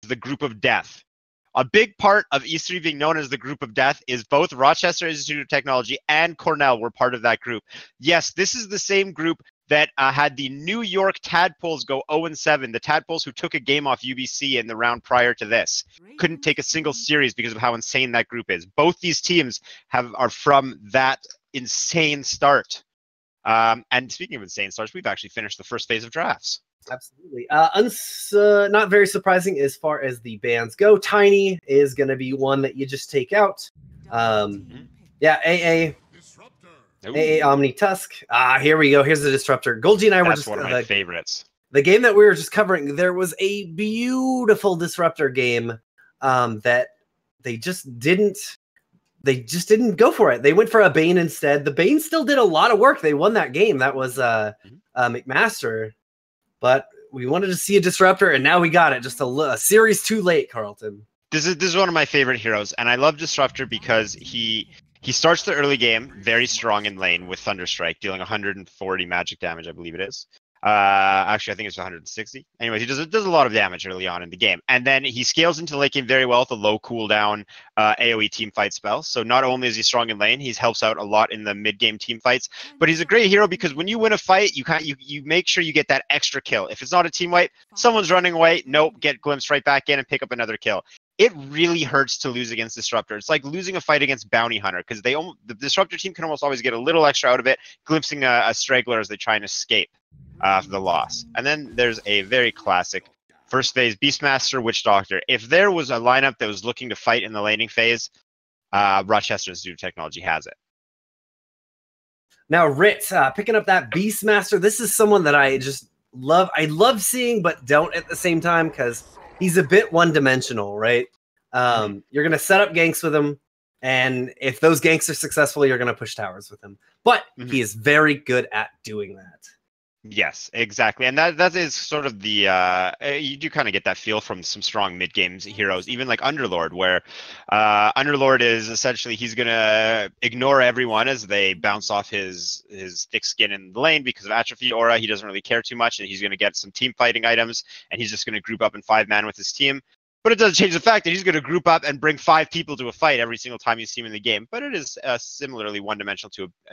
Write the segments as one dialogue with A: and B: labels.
A: the group of death. A big part of E3 being known as the group of death is both Rochester Institute of Technology and Cornell were part of that group. Yes, this is the same group that had the New York Tadpoles go 0-7. The Tadpoles who took a game off UBC in the round prior to this. Couldn't take a single series because of how insane that group is. Both these teams are from that insane start. And speaking of insane starts, we've actually finished the first phase of drafts.
B: Absolutely. Not very surprising as far as the bands go. Tiny is going to be one that you just take out. Yeah, AA Omni Tusk. Here we go. Here's the Disruptor. Golgi and I were just
A: one of my favorites.
B: The game that we were just covering, there was a beautiful Disruptor game that they just didn't go for it. They went for a Bane instead. The Bane still did a lot of work. They won that game. That was McMaster. But we wanted to see a Disruptor, and now we got it. Just a series too late, Carlton.
A: This is one of my favorite heroes, and I love Disruptor because he starts the early game very strong in lane with Thunderstrike, dealing 140 magic damage, I believe it is. Actually, I think it's 160. Anyways, he does a lot of damage early on in the game, and then he scales into the late game very well with a low cooldown AOE team fight spell. So not only is he strong in lane, he helps out a lot in the mid game team fights. But he's a great hero because when you win a fight, you make sure you get that extra kill. If it's not a team wipe, someone's running away. Nope, get glimpsed right back in and pick up another kill. It really hurts to lose against Disruptor. It's like losing a fight against Bounty Hunter because the Disruptor team can almost always get a little extra out of it, glimpsing a straggler as they try and escape the loss. And then there's a very classic first phase Beastmaster, Witch Doctor. If there was a lineup that was looking to fight in the laning phase, Rochester Institute of Technology has it.
B: Now, RIT, picking up that Beastmaster. This is someone that I just love. I love seeing, but don't at the same time because he's a bit one-dimensional, right? You're going to set up ganks with him, and if those ganks are successful, you're going to push towers with him. But he is very good at doing that.
A: Yes, exactly. And that is sort of the you do kind of get that feel from some strong mid games heroes, even like Underlord, where Underlord is essentially he's gonna ignore everyone as they bounce off his thick skin in the lane because of atrophy aura. He doesn't really care too much, and he's gonna get some team fighting items, and he's just gonna group up in 5-man with his team. But it doesn't change the fact that he's going to group up and bring 5 people to a fight every single time you see him in the game. But it is similarly one-dimensional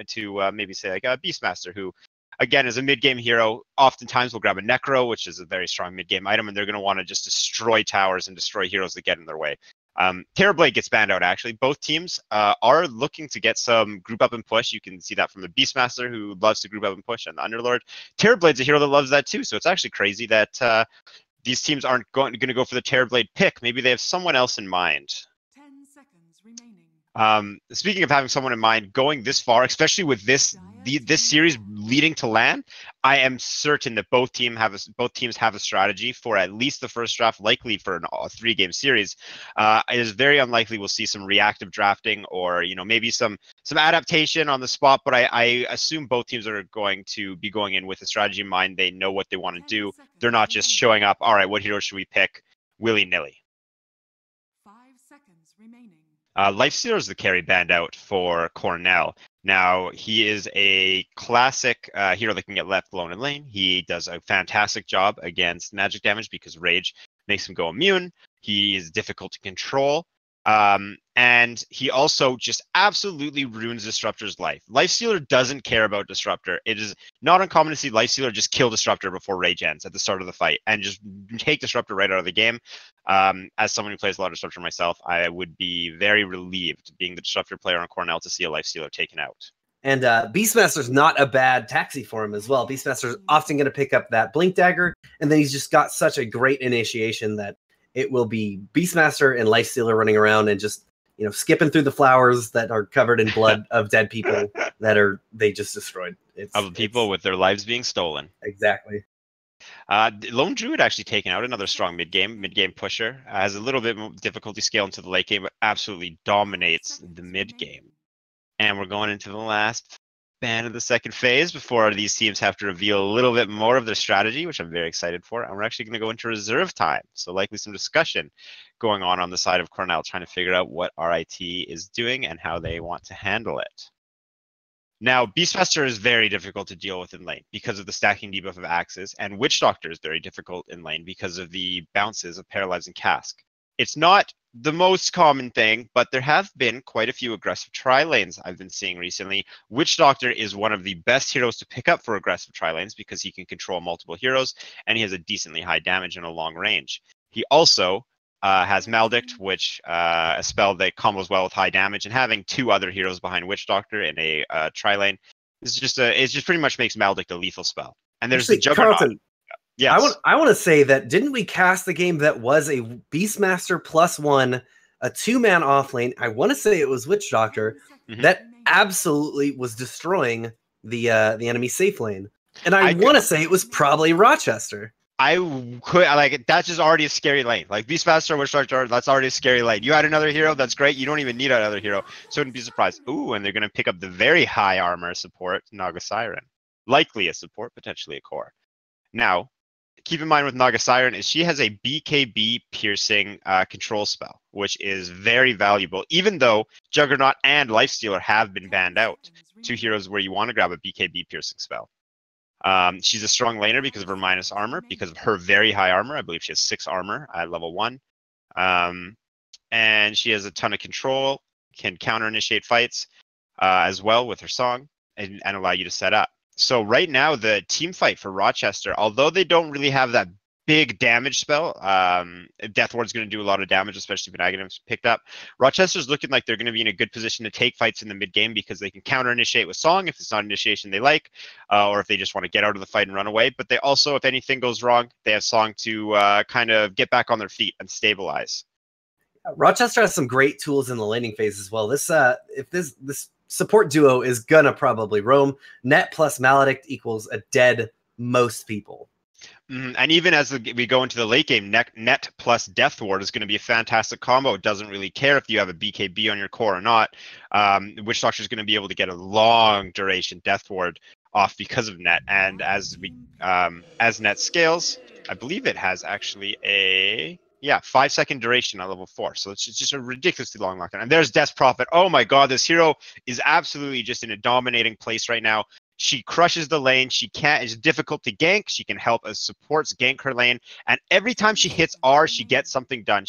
A: to maybe say like a Beastmaster, who again is a mid-game hero. Oftentimes will grab a Necro, which is a very strong mid-game item, and they're going to want to just destroy towers and destroy heroes that get in their way. Terrorblade gets banned out, actually. Both teams are looking to get some group up and push. You can see that from the Beastmaster, who loves to group up and push, and the Underlord. Terrorblade's a hero that loves that too, so it's actually crazy that these teams aren't going to go for the Terrorblade pick. Maybe they have someone else in mind.
C: 10 seconds remaining.
A: Speaking of having someone in mind, going this far, especially with this series leading to LAN, I am certain that both teams have a strategy for at least the first draft, likely for a 3-game series. It is very unlikely we'll see some reactive drafting or maybe some adaptation on the spot. But I assume both teams are going to be going in with a strategy in mind. They know what they want to do. They're not just showing up. All right, what hero should we pick willy-nilly?
C: 5 seconds remaining.
A: Lifestealer is the carry banned out for Cornell. Now, he is a classic hero that can get left alone in lane. He does a fantastic job against magic damage because Rage makes him go immune. He is difficult to control. And he also just absolutely ruins Disruptor's life. Lifestealer doesn't care about Disruptor. It is not uncommon to see Lifestealer just kill Disruptor before Rage ends at the start of the fight and just take Disruptor right out of the game. As someone who plays a lot of Disruptor myself, I would be very relieved being the Disruptor player on Cornell to see a Lifestealer taken out.
B: And Beastmaster's not a bad taxi for him as well. Beastmaster's often going to pick up that Blink Dagger, and then he's just got such a great initiation that it will be Beastmaster and Lifestealer running around and just, skipping through the flowers that are covered in blood of dead people they just destroyed.
A: Of people with their lives being stolen.
B: Exactly.
A: Lone Druid actually taken out another strong mid-game pusher. Has a little bit more difficulty scale into the late game, but absolutely dominates the mid-game. And we're going into the last ban of the second phase before these teams have to reveal a little bit more of their strategy, which I'm very excited for. And we're actually going to go into reserve time. So likely some discussion going on the side of Cornell, trying to figure out what RIT is doing and how they want to handle it. Now, Beastmaster is very difficult to deal with in lane because of the stacking debuff of Axes, and Witch Doctor is very difficult in lane because of the bounces of Paralyze and Cask. It's not the most common thing, but there have been quite a few aggressive tri-lanes I've been seeing recently. Witch Doctor is one of the best heroes to pick up for aggressive tri-lanes because he can control multiple heroes, and he has a decently high damage and a long range. He also has Maledict, which a spell that combos well with high damage, and having two other heroes behind Witch Doctor in a tri-lane is just it just pretty much makes Maledict a lethal spell. And there's the Juggernaut.
B: Carlton,
A: yes.
B: I want to say that didn't we cast the game that was a Beastmaster +1, a 2-man offlane? I want to say it was Witch Doctor that absolutely was destroying the enemy safe lane, and I want to say it was probably Rochester.
A: I could like that's just already a scary lane. Like Beastmaster, Witch Doctor, that's already a scary lane. You add another hero, that's great. You don't even need another hero, so wouldn't be surprised. Ooh, and they're gonna pick up the very high armor support, Naga Siren. Likely a support, potentially a core. Now, keep in mind with Naga Siren is she has a BKB piercing control spell, which is very valuable. Even though Juggernaut and Lifestealer have been banned out, two heroes where you want to grab a BKB piercing spell. She's a strong laner because of her minus armor, because of her very high armor. I believe she has 6 armor at level 1. And she has a ton of control, can counter initiate fights as well with her song, and allow you to set up. So right now, the team fight for Rochester, although they don't really have that big damage spell, Death Ward's going to do a lot of damage, especially if an Aghanim's picked up. Rochester's looking like they're going to be in a good position to take fights in the mid game because they can counter initiate with Song if it's not initiation they like, or if they just want to get out of the fight and run away. But they also, if anything goes wrong, they have Song to kind of get back on their feet and stabilize.
B: Rochester has some great tools in the laning phase as well. This support duo is gonna probably roam. Net plus Maledict equals a dead most people.
A: And even as we go into the late game, net plus Death Ward is going to be a fantastic combo. It doesn't really care if you have a BKB on your core or not. Witch Doctor is going to be able to get a long duration Death Ward off because of net. And as net scales, I believe it has actually a 5-second duration at level 4. So it's just a ridiculously long lockdown. And there's Death Prophet. Oh my god, this hero is absolutely just in a dominating place right now. She crushes the lane. It's difficult to gank. She can help as supports gank her lane. And every time she hits R, she gets something done.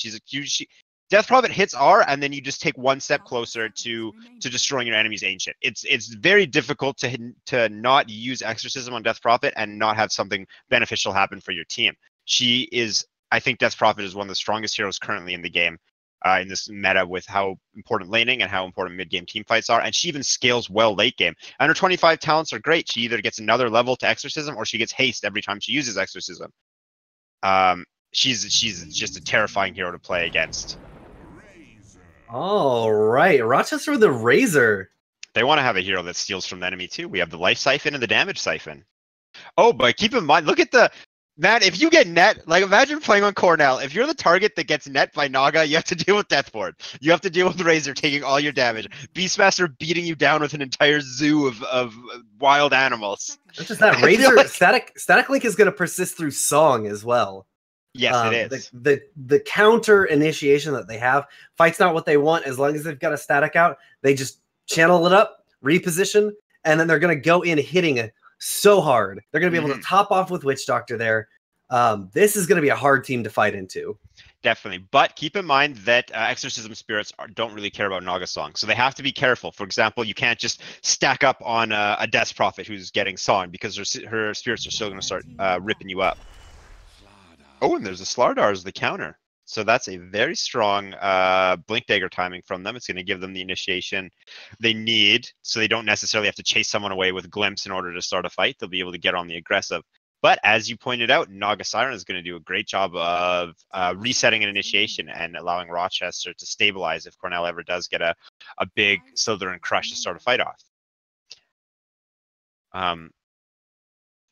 A: Death Prophet hits R, and then you just take one step closer to destroying your enemy's ancient. It's very difficult to not use Exorcism on Death Prophet and not have something beneficial happen for your team. I think Death Prophet is one of the strongest heroes currently in the game. In this meta with how important laning and how important mid-game team fights are. And she even scales well late game. And her 25 talents are great. She either gets another level to Exorcism or she gets haste every time she uses Exorcism. She's just a terrifying hero to play against.
B: All right, Rochester with the Razor.
A: They want to have a hero that steals from the enemy too. We have the Life Siphon and the Damage Siphon. Oh, but keep in mind, look at man, if you get net, like imagine playing on Cornell. If you're the target that gets net by Naga, you have to deal with Death Ward. You have to deal with Razor taking all your damage. Beastmaster beating you down with an entire zoo of wild animals.
B: Not just that, Razor Static Link is going to persist through Song as well.
A: Yes, it is.
B: The counter initiation that they have, fight's not what they want. As long as they've got a static out, they just channel it up, reposition, and then they're going to go in hitting so hard. They're going to be able to top off with Witch Doctor there. This is going to be a hard team to fight into.
A: Definitely. But keep in mind that Exorcism Spirits don't really care about Naga Song. So they have to be careful. For example, you can't just stack up on a Death Prophet who's getting Song because her spirits are still going to start ripping you up. Oh, and there's a Slardar as the counter. So that's a very strong Blink Dagger timing from them. It's going to give them the initiation they need, so they don't necessarily have to chase someone away with Glimpse in order to start a fight. They'll be able to get on the aggressive. But as you pointed out, Naga Siren is going to do a great job of resetting an initiation and allowing Rochester to stabilize if Cornell ever does get a big Slytherin crush to start a fight off.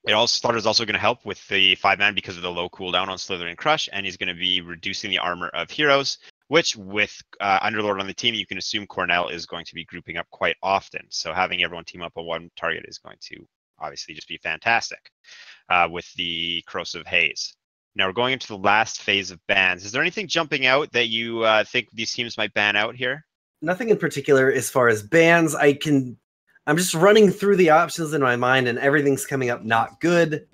A: Slardar also going to help with the 5-man because of the low cooldown on Slytherin Crush, and he's going to be reducing the armor of heroes, which with Underlord on the team, you can assume Cornell is going to be grouping up quite often. So having everyone team up on one target is going to obviously just be fantastic with the Corrosive Haze. Now we're going into the last phase of bans. Is there anything jumping out that you think these teams might ban out here?
B: Nothing in particular as far as bans. I'm just running through the options in my mind, and everything's coming up not good.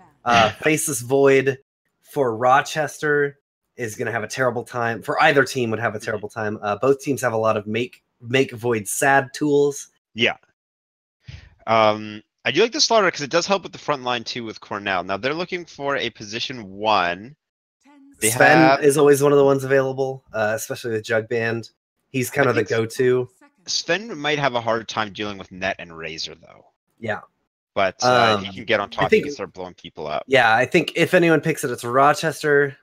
B: Faceless Void for Rochester is going to have a terrible time. For either team would have a terrible time. Both teams have a lot of make Void sad tools.
A: Yeah. I do like the slaughter because it does help with the front line too with Cornell. Now they're looking for a position 1.
B: Sven is always one of the ones available, especially with Jug Band. He's kind of the go-to.
A: Sven might have a hard time dealing with Net and Razor though.
B: Yeah.
A: But he can get on top, he can start blowing people up.
B: Yeah, I think if anyone picks it, it's Rochester.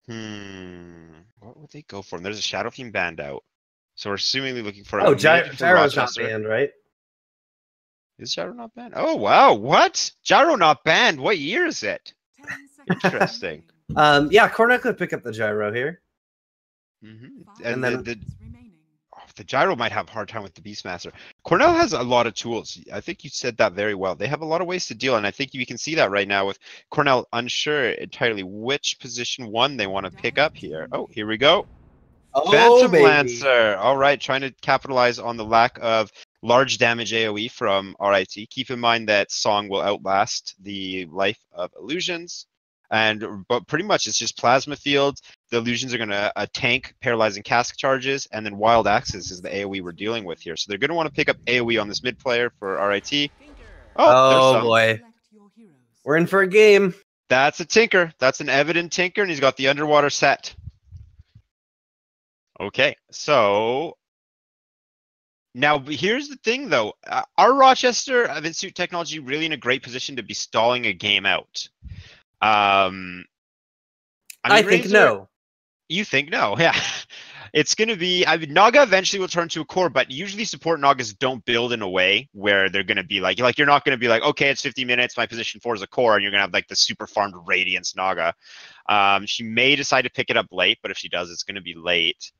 A: What would they go for? And there's a Shadow Fiend band out. So we're assumingly looking for
B: Gyro's not banned, right?
A: Is Gyro not banned? Oh wow, what? Gyro not banned? What year is it? Interesting.
B: Yeah, Cornell could pick up the Gyro here.
A: And then the Gyro might have a hard time with the Beastmaster. Cornell has a lot of tools. I think you said that very well. They have a lot of ways to deal, and I think you can see that right now with Cornell unsure entirely which position 1 they want to pick up here. Oh, here we go. Phantom Lancer. All right, trying to capitalize on the lack of large damage AoE from RIT. Keep in mind that Song will outlast the life of illusions. But pretty much it's just plasma fields. The illusions are going to tank paralyzing cask charges, and then wild axes is the AoE we're dealing with here. So they're going to want to pick up AoE on this mid player for RIT.
B: Oh boy, we're in for a game.
A: That's a Tinker. That's an evident Tinker, and he's got the underwater set. Okay, so now here's the thing though. Are Rochester of Institute Technology really in a great position to be stalling a game out? I think no. You think no? Yeah. It's going to be, Naga eventually will turn to a core, but usually support Nagas don't build in a way where they're going to be like you're not going to be like, okay, it's 50 minutes, my position 4 is a core, and you're going to have like the super farmed Radiance Naga. She may decide to pick it up late, but if she does, it's going to be late.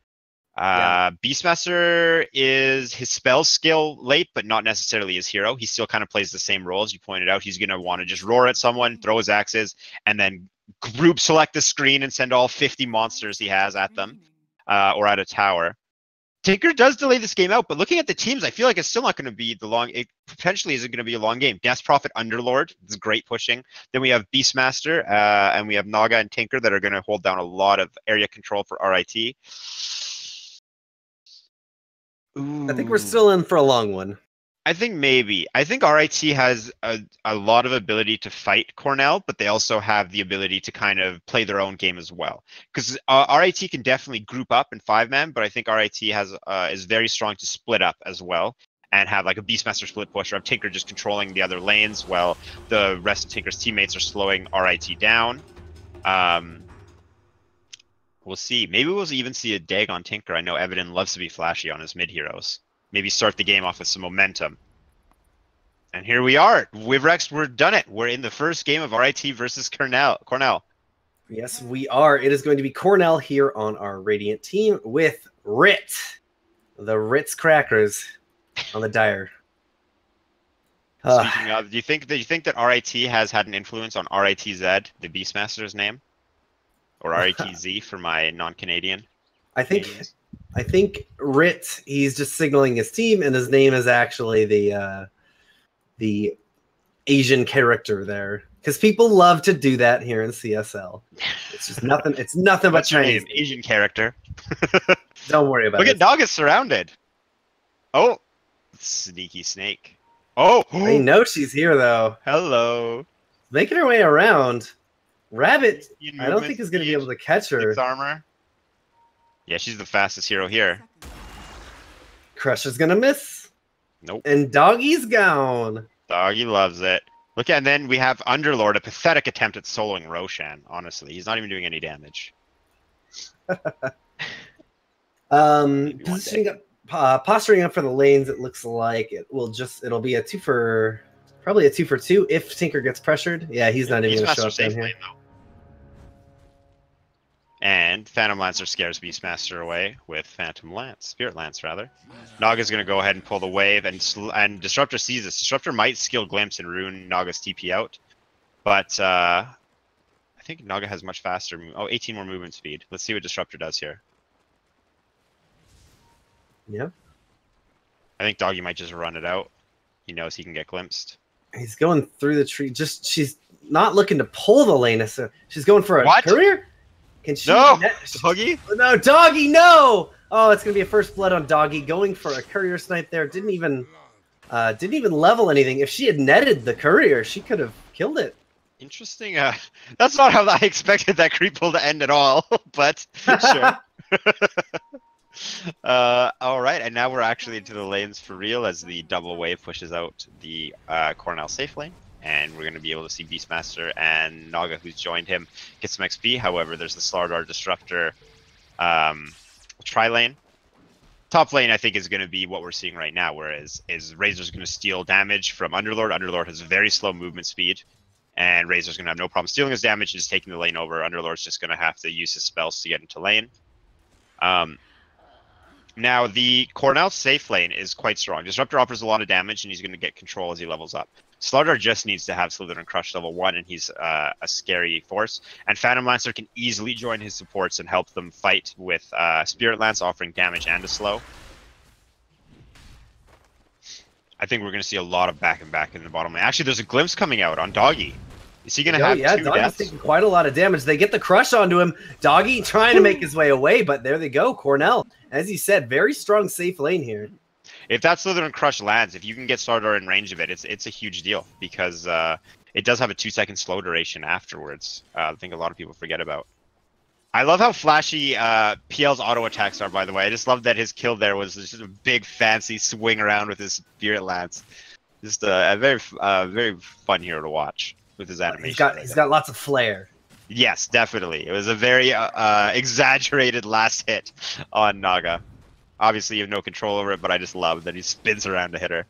A: Beastmaster is his spell skill late, but not necessarily his hero. He still kind of plays the same role as you pointed out. He's going to want to just roar at someone, throw his axes, and then group select the screen and send all 50 monsters he has at them, or at a tower. Tinker does delay this game out, but looking at the teams, I feel like it's still not going to be it potentially isn't going to be a long game. Gas Prophet Underlord is great pushing. Then we have Beastmaster, and we have Naga and Tinker that are going to hold down a lot of area control for RIT. Ooh.
B: I think we're still in for a long one.
A: I think maybe. I think RIT has a lot of ability to fight Cornell, but they also have the ability to kind of play their own game as well. Because RIT can definitely group up in 5-man, but I think RIT is very strong to split up as well and have like a Beastmaster split push, or have Tinker just controlling the other lanes while the rest of Tinker's teammates are slowing RIT down. We'll see. Maybe we'll even see a Dag on Tinker. I know Evidin loves to be flashy on his mid-heroes. Maybe start the game off with some momentum. And here we are. Wivrex, we're done it. We're in the first game of RIT versus Cornell.
B: Yes, we are. It is going to be Cornell here on our Radiant team with RIT. The Ritz Crackers on the Dire.
A: Speaking of, do you think that RIT has had an influence on RITZ, the Beastmaster's name? Or RITZ for my non-Canadian.
B: I think RIT, he's just signaling his team, and his name is actually the Asian character there. Because people love to do that here in CSL. It's just nothing. It's nothing but Chinese.
A: Asian character.
B: Don't worry about it.
A: Look at Dog is surrounded. Oh, sneaky snake. Oh,
B: I know she's here though.
A: Hello.
B: Making her way around. Rabbit, I don't think is going to be able to catch her.
A: Armor. Yeah, she's the fastest hero here.
B: Crusher's going to miss.
A: Nope.
B: And Doggy's gone.
A: Doggy loves it. Look at, and then we have Underlord, a pathetic attempt at soloing Roshan, honestly. He's not even doing any damage.
B: Posturing up for the lanes, it looks like it'll be probably a 2 for 2 if Tinker gets pressured. Yeah, he's not even going to show up down here. Lane,
A: and Phantom Lancer scares Beastmaster away with Spirit Lance rather. Naga's going to go ahead and pull the wave, and Disruptor sees this. Disruptor might skill Glimpse and ruin Naga's TP out, but I think Naga has much faster. 18 more movement speed. Let's see what Disruptor does here.
B: Yeah.
A: I think Doggy might just run it out. He knows he can get glimpsed.
B: He's going through the tree. Just she's not looking to pull the lane. So she's going for a
A: What?
B: courier. Can she?
A: No, Doggy.
B: No, Doggy. No. Oh, it's gonna be a first blood on Doggy. Going for a courier snipe there. Didn't even level anything. If she had netted the courier, she could have killed it.
A: Interesting. That's not how I expected that creep pull to end at all. But sure. All right, and now we're actually into the lanes for real as the double wave pushes out the Cornell safe lane, and we're going to be able to see Beastmaster and Naga, who's joined him, get some XP. However, there's the Slardar Disruptor tri-lane. Top lane, I think, is going to be what we're seeing right now, whereas Razor's going to steal damage from Underlord. Underlord has very slow movement speed, and Razor's going to have no problem stealing his damage and just taking the lane over. Underlord's just going to have to use his spells to get into lane. Now, the Cornell safe lane is quite strong. Disruptor offers a lot of damage, and he's going to get control as he levels up. Slardar just needs to have Slytherin Crush level 1, and he's a scary force. And Phantom Lancer can easily join his supports and help them fight with Spirit Lance, offering damage and a slow. I think we're going to see a lot of back and back in the bottom lane. Actually, there's a glimpse coming out on Doggy. Is he going to have two
B: Doggy's
A: deaths?
B: taking quite a lot of damage. They get the crush onto him. Doggy trying to make his way away, but there they go. Cornell, as you said, very strong safe lane here.
A: If that Slytherin Crush lands, if you can get Slardar in range of it, it's a huge deal because it does have a 2-second slow duration afterwards. I think a lot of people forget about. I love how flashy PL's auto attacks are, by the way. I just love that his kill there was just a big fancy swing around with his Spirit Lance. Just a very fun hero to watch with his animation.
B: He's got lots of flair.
A: Yes, definitely. It was a very exaggerated last hit on Naga. Obviously, you have no control over it, but I just love that he spins around to hit her.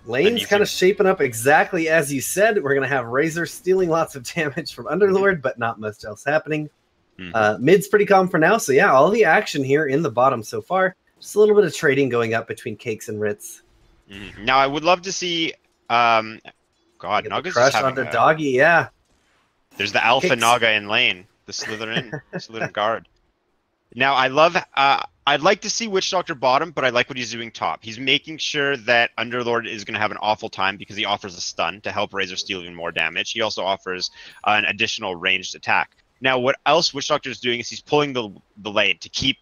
B: Lane's kind of shaping up exactly as you said. We're going to have Razor stealing lots of damage from Underlord, but not much else happening. Mid's pretty calm for now. So yeah, all the action here in the bottom so far. Just a little bit of trading going up between Cakes and Rits.
A: Now, I would love to see... God, Naga's
B: crush
A: just having
B: onto Doggy, yeah.
A: There's the Alpha
B: Cakes.
A: Naga in lane, the Slytherin guard. Now, I love... I'd like to see Witch Doctor bottom, but I like what he's doing top. He's making sure that Underlord is going to have an awful time because he offers a stun to help Razor steal even more damage. He also offers an additional ranged attack. Now, what else Witch Doctor is doing is he's pulling the lane to keep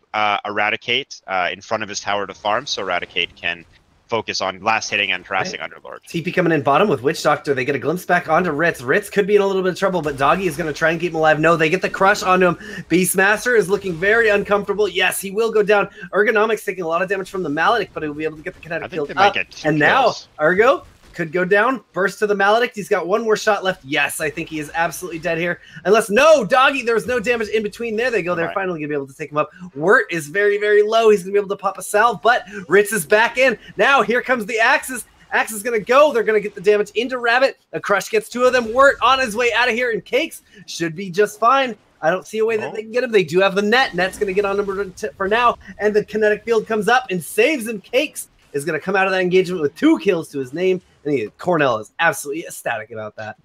A: Eradicate in front of his tower to farm, so Eradicate can focus on last hitting and harassing Underlord.
B: TP coming in bottom with Witch Doctor. They get a glimpse back onto Ritz. Ritz could be in a little bit of trouble, but Doggy is going to try and keep him alive. No, they get the crush onto him. Beastmaster is looking very uncomfortable. Yes, he will go down. Ergonomics taking a lot of damage from the Maledict, but he'll be able to get the kinetic field up. And now, Ergo could go down. Burst to the Maledict. He's got one more shot left. Yes, I think he is absolutely dead here. Unless, no, Doggy, there was no damage in between. There they go. They're finally going to be able to take him up. Wirt is very, very low. He's going to be able to pop a salve, but Ritz is back in. Now, here comes the Axes. Axe is going to go. They're going to get the damage into Rabbit. A crush gets two of them. Wirt on his way out of here, and Cakes should be just fine. I don't see a way that they can get him. They do have the net. Net's going to get on number for now, and the kinetic field comes up and saves him. Cakes is going to come out of that engagement with 2 kills to his name. And Cornell is absolutely ecstatic about that.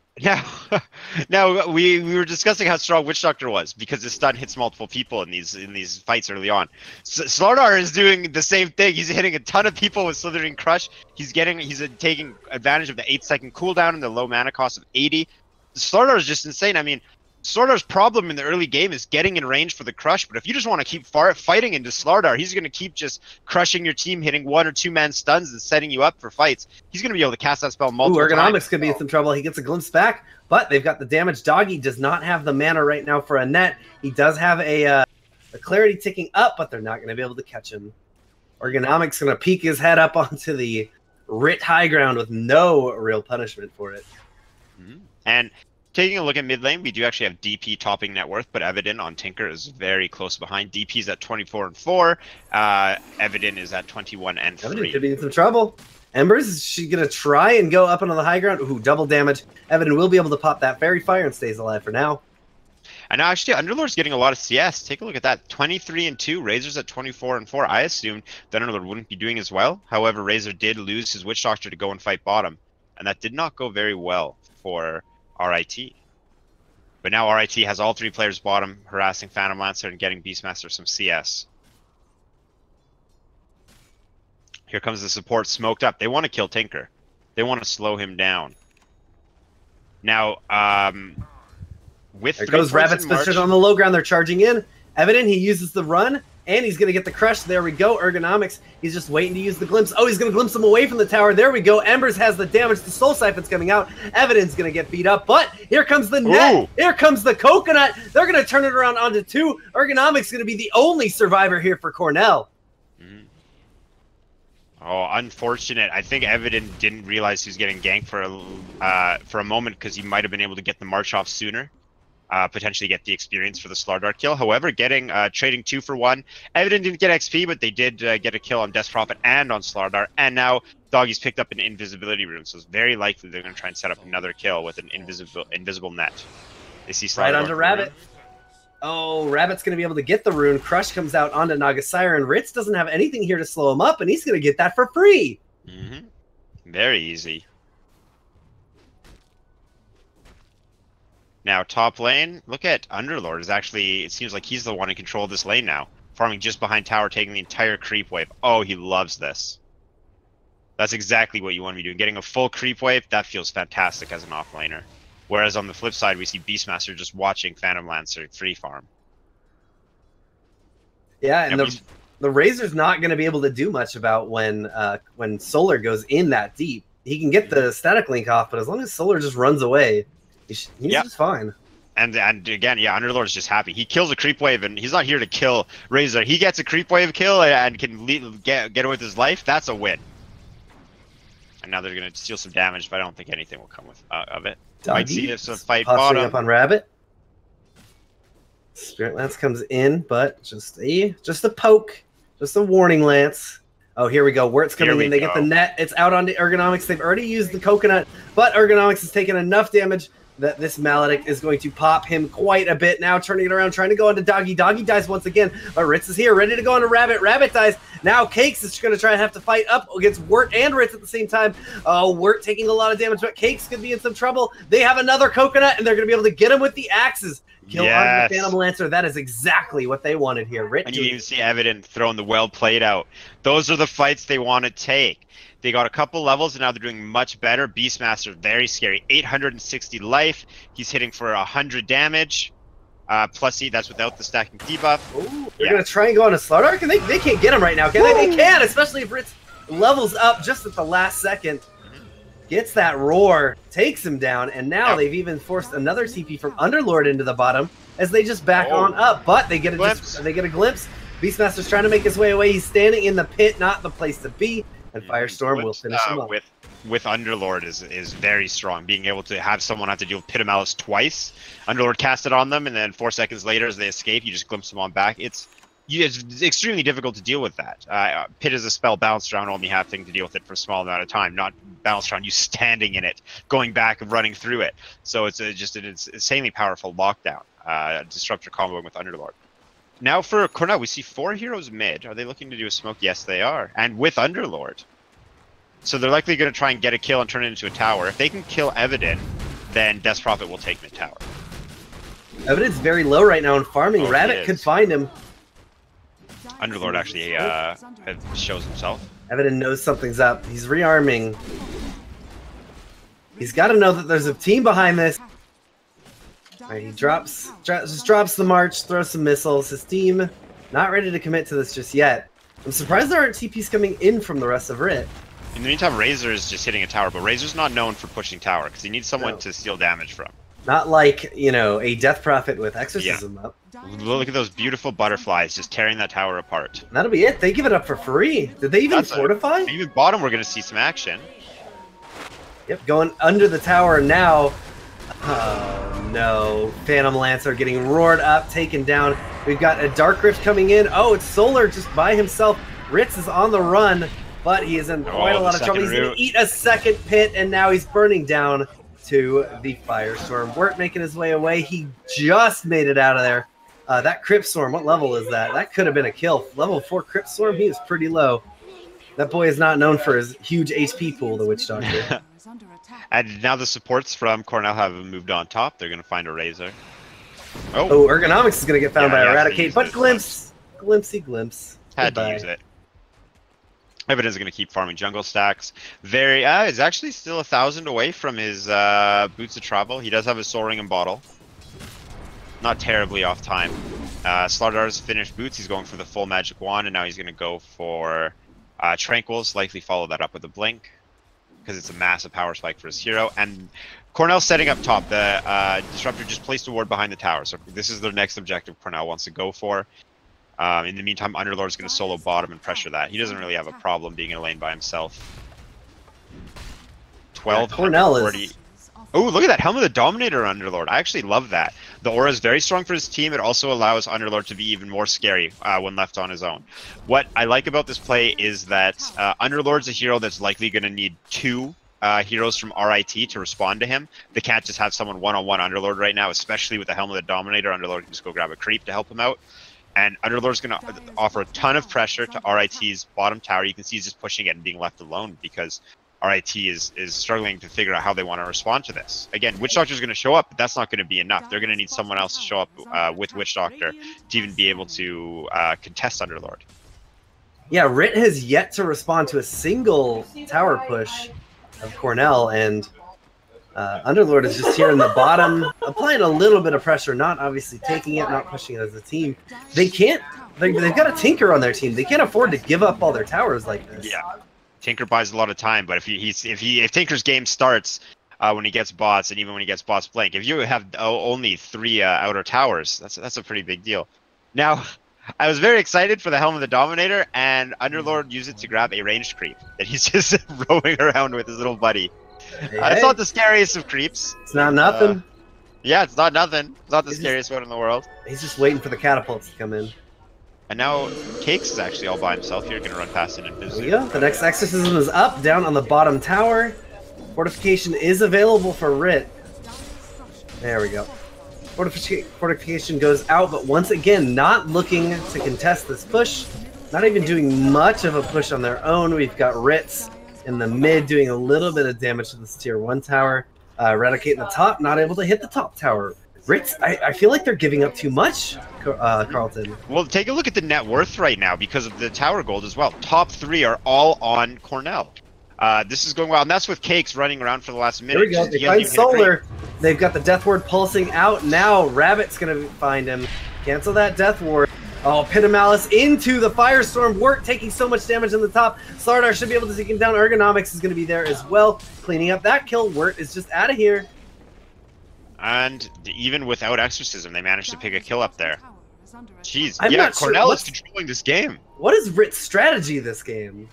A: Now we were discussing how strong Witch Doctor was because his stun hits multiple people in these fights early on. Slardar is doing the same thing. He's hitting a ton of people with Slytherin Crush. He's taking advantage of the 8-second cooldown and the low mana cost of 80. Slardar is just insane. I mean, Slardar's problem in the early game is getting in range for the crush, but if you just want to keep fighting into Slardar, he's going to keep just crushing your team, hitting 1- or 2-man stuns and setting you up for fights. He's going to be able to cast that spell multiple times.
B: Ergonomics could be in some trouble. He gets a glimpse back, but they've got the damage. Doggy does not have the mana right now for a net. He does have a clarity ticking up, but they're not going to be able to catch him. Ergonomics going to peek his head up onto the RIT high ground with no real punishment for it.
A: And taking a look at mid lane, we do actually have DP topping net worth, but Evident on Tinker is very close behind. DP's at 24 and 4. Evident is at 21 and 3.
B: Evident could be in some trouble. Embers, is she going to try and go up onto the high ground? Ooh, double damage. Evident will be able to pop that Fairy Fire and stays alive for now.
A: And now actually Underlord's getting a lot of CS. Take a look at that. 23 and 2. Razor's at 24 and 4. I assumed that Underlord wouldn't be doing as well. However, Razor did lose his Witch Doctor to go and fight bottom. And that did not go very well for RIT. But now RIT has all 3 players bottom, harassing Phantom Lancer and getting Beastmaster some CS. Here comes the support smoked up. They want to kill Tinker. They want to slow him down. Now, with
B: there goes Rabbit's position on the low ground. They're charging in. Evident, he uses the run, and he's going to get the crush. There we go. Ergonomics, he's just waiting to use the glimpse. Oh, he's going to glimpse him away from the tower. There we go. Embers has the damage. The Soul Siphon's coming out. Evident's going to get beat up, but here comes the net.
A: Ooh.
B: Here comes the coconut. They're going to turn it around onto 2. Ergonomics going to be the only survivor here for Cornell.
A: Oh, unfortunate. I think Evident didn't realize he was getting ganked for a moment because he might have been able to get the march off sooner. Potentially get the experience for the Slardar kill. However, getting trading 2 for 1. Evident didn't get XP, but they did get a kill on Death Prophet and on Slardar. And now Doggy's picked up an invisibility rune, so it's very likely they're going to try and set up another kill with an invisible net. They see Slardar
B: right onto Rabbit. Oh, Rabbit's going to be able to get the rune. Crush comes out onto Nagasire, and Ritz doesn't have anything here to slow him up, and he's going to get that for free.
A: Very easy. Now, top lane, look at Underlord is actually, it seems like he's the one in control of this lane now. Farming just behind tower, taking the entire creep wave. Oh, he loves this. That's exactly what you want to be doing. Getting a full creep wave, that feels fantastic as an offlaner. Whereas on the flip side, we see Beastmaster just watching Phantom Lancer free farm.
B: Yeah, and the Razor's not going to be able to do much about when Solar goes in that deep. He can get the static link off, but as long as Solar just runs away, he's just fine. And
A: again, yeah, Underlord's just happy. He kills a creep wave, and he's not here to kill Razor. He gets a creep wave kill and can get away with his life. That's a win. And now they're going to steal some damage, but I don't think anything will come of it.
B: Doggy
A: might see if a fight
B: posturing
A: bottom.
B: up on Rabbit. Spirit Lance comes in, but just a poke, just a warning lance. Oh, here we go. Wirt's coming in. They get the net. It's out onto Ergonomics. They've already used the coconut, but Ergonomics has taken enough damage that this Maledict is going to pop him quite a bit. Now turning it around, trying to go onto Doggy. Doggy dies once again, but Ritz is here, ready to go onto Rabbit. Rabbit dies. Now Cakes is going to try and have to fight up against Wirt and Ritz at the same time. Oh, Wirt taking a lot of damage, but Cakes could be in some trouble. They have another coconut, and they're going to be able to get him with the axes. Kill on the Phantom Lancer. That is exactly what they wanted here.
A: And you even see Evident throwing the well played out. Those are the fights they want to take. They got a couple levels, and now they're doing much better. Beastmaster, very scary. 860 life. He's hitting for 100 damage. Plus that's without the stacking debuff.
B: Ooh, they're going to try and go on a Slardar. They can't get him right now, can they? They can, especially if Ritz levels up just at the last second. Gets that roar, takes him down, and now they've even forced another TP from Underlord into the bottom as they just back on up. But they get a glimpse. Beastmaster's trying to make his way away. He's standing in the pit, not the place to be. And Firestorm will finish him up.
A: With Underlord is very strong. Being able to have someone have to deal with Pit of Malice twice. Underlord cast it on them, and then 4 seconds later, as they escape, you just glimpse them on back. It's extremely difficult to deal with that. Pit is a spell balanced around only having to deal with it for a small amount of time, not balanced around you standing in it, going back and running through it. So it's just an insanely powerful lockdown. Disruptor comboing with Underlord. Now for Cornell, we see 4 heroes mid. Are they looking to do a smoke? Yes, they are. And with Underlord. So they're likely going to try and get a kill and turn it into a tower. If they can kill Evident, then Death Prophet will take mid tower.
B: Evident's very low right now in farming. Rabbit could find him.
A: Underlord actually shows himself.
B: Evident knows something's up. He's rearming. He's got to know that there's a team behind this. Right, he drops the march, throws some missiles. His team not ready to commit to this just yet. I'm surprised there aren't TPs coming in from the rest of RIT.
A: In the meantime, Razor is just hitting a tower, but Razor's not known for pushing tower because he needs someone to steal damage from.
B: Not like, a Death Prophet with Exorcism up.
A: Look at those beautiful butterflies just tearing that tower apart.
B: That'll be it. They give it up for free. Did they even fortify?
A: Even bottom, we're going to see some action.
B: Yep, going under the tower now. Oh, no. Phantom Lancer getting roared up, taken down. We've got a Dark Rift coming in. Oh, it's Solar just by himself. Ritz is on the run, but he is in quite a lot of trouble. He's going to eat a second pit, and now he's burning down to the Firestorm. Wirt making his way away. He just made it out of there. That Crypt Storm, what level is that? That could have been a kill. Level 4 Crypt Storm, he is pretty low. That boy is not known for his huge HP pool, the Witch Doctor.
A: And now the supports from Cornell have moved on top. They're going to find a Razor.
B: Oh, Ergonomics is going to get found by Eradicate, but glimpse. Glimpsy glimpse.
A: Had to use it. Evidence is going to keep farming jungle stacks. Very, is actually still 1,000 away from his Boots of Travel. He does have his Soul Ring and Bottle. Not terribly off time. Slardar's finished Boots. He's going for the full Magic Wand, and now he's going to go for Tranquils. Likely follow that up with a Blink, because it's a massive power spike for his hero. And Cornell setting up top. The Disruptor just placed a ward behind the tower. So this is the next objective Cornell wants to go for. In the meantime, Underlord's going to solo bottom and pressure that. He doesn't really have a problem being in a lane by himself. 12.
B: Cornell is...
A: Oh, look at that Helm of the Dominator Underlord. I actually love that. The aura is very strong for his team. It also allows Underlord to be even more scary when left on his own. What I like about this play is that Underlord's a hero that's likely going to need 2 heroes from RIT to respond to him. They can't just have someone one-on-one Underlord right now, especially with the Helm of the Dominator. Underlord can just go grab a creep to help him out. And Underlord's going to offer a ton of pressure to RIT's bottom tower. You can see he's just pushing it and being left alone because RIT is struggling to figure out how they want to respond to this. Again, Witch Doctor's going to show up, but that's not going to be enough. They're going to need someone else to show up with Witch Doctor to even be able to contest Underlord.
B: Yeah, RIT has yet to respond to a single tower push of Cornell, and Underlord is just here in the bottom, applying a little bit of pressure, not obviously taking it, not pushing it as a team. They can't, they've got a Tinker on their team. They can't afford to give up all their towers like this.
A: Yeah, Tinker buys a lot of time, but if Tinker's game starts when he gets bots, and even when he gets bots blank, if you have only 3 outer towers, that's a pretty big deal. Now, I was very excited for the Helm of the Dominator, and Underlord used it to grab a ranged creep that he's just roaming around with his little buddy.
B: Hey,
A: It's not the scariest of creeps.
B: it's not nothing.
A: Yeah, it's not nothing. It's not the scariest one in the world.
B: He's just waiting for the catapults to come in.
A: And now Cakes is actually all by himself here, going to run past it and
B: There we go. The next exorcism is up, down on the bottom tower. Fortification is available for RIT. There we go. Fortification goes out, but once again, not looking to contest this push. Not even doing much of a push on their own. We've got RITs in the mid doing a little bit of damage to this tier 1 tower. Eradicate in the top, not able to hit the top tower. RITs, I feel like they're giving up too much, Carlton.
A: Well, take a look at the net worth right now because of the tower gold as well. Top 3 are all on Cornell. This is going well, and that's with Cakes running around for the last minute.
B: There we go. They find Solar. They've got the Death Ward pulsing out. Now Rabbit's going to find him. Cancel that Death Ward. Oh, Pit of Malice into the Firestorm. Wirt taking so much damage in the top. Slardar should be able to take him down. Ergonomics is going to be there as well. Cleaning up that kill. Wirt is just out of here.
A: And even without Exorcism, they managed to pick a kill up there. Jeez,
B: I'm
A: yeah,
B: not sure
A: Cornell is controlling this game.
B: What is RIT's strategy this game?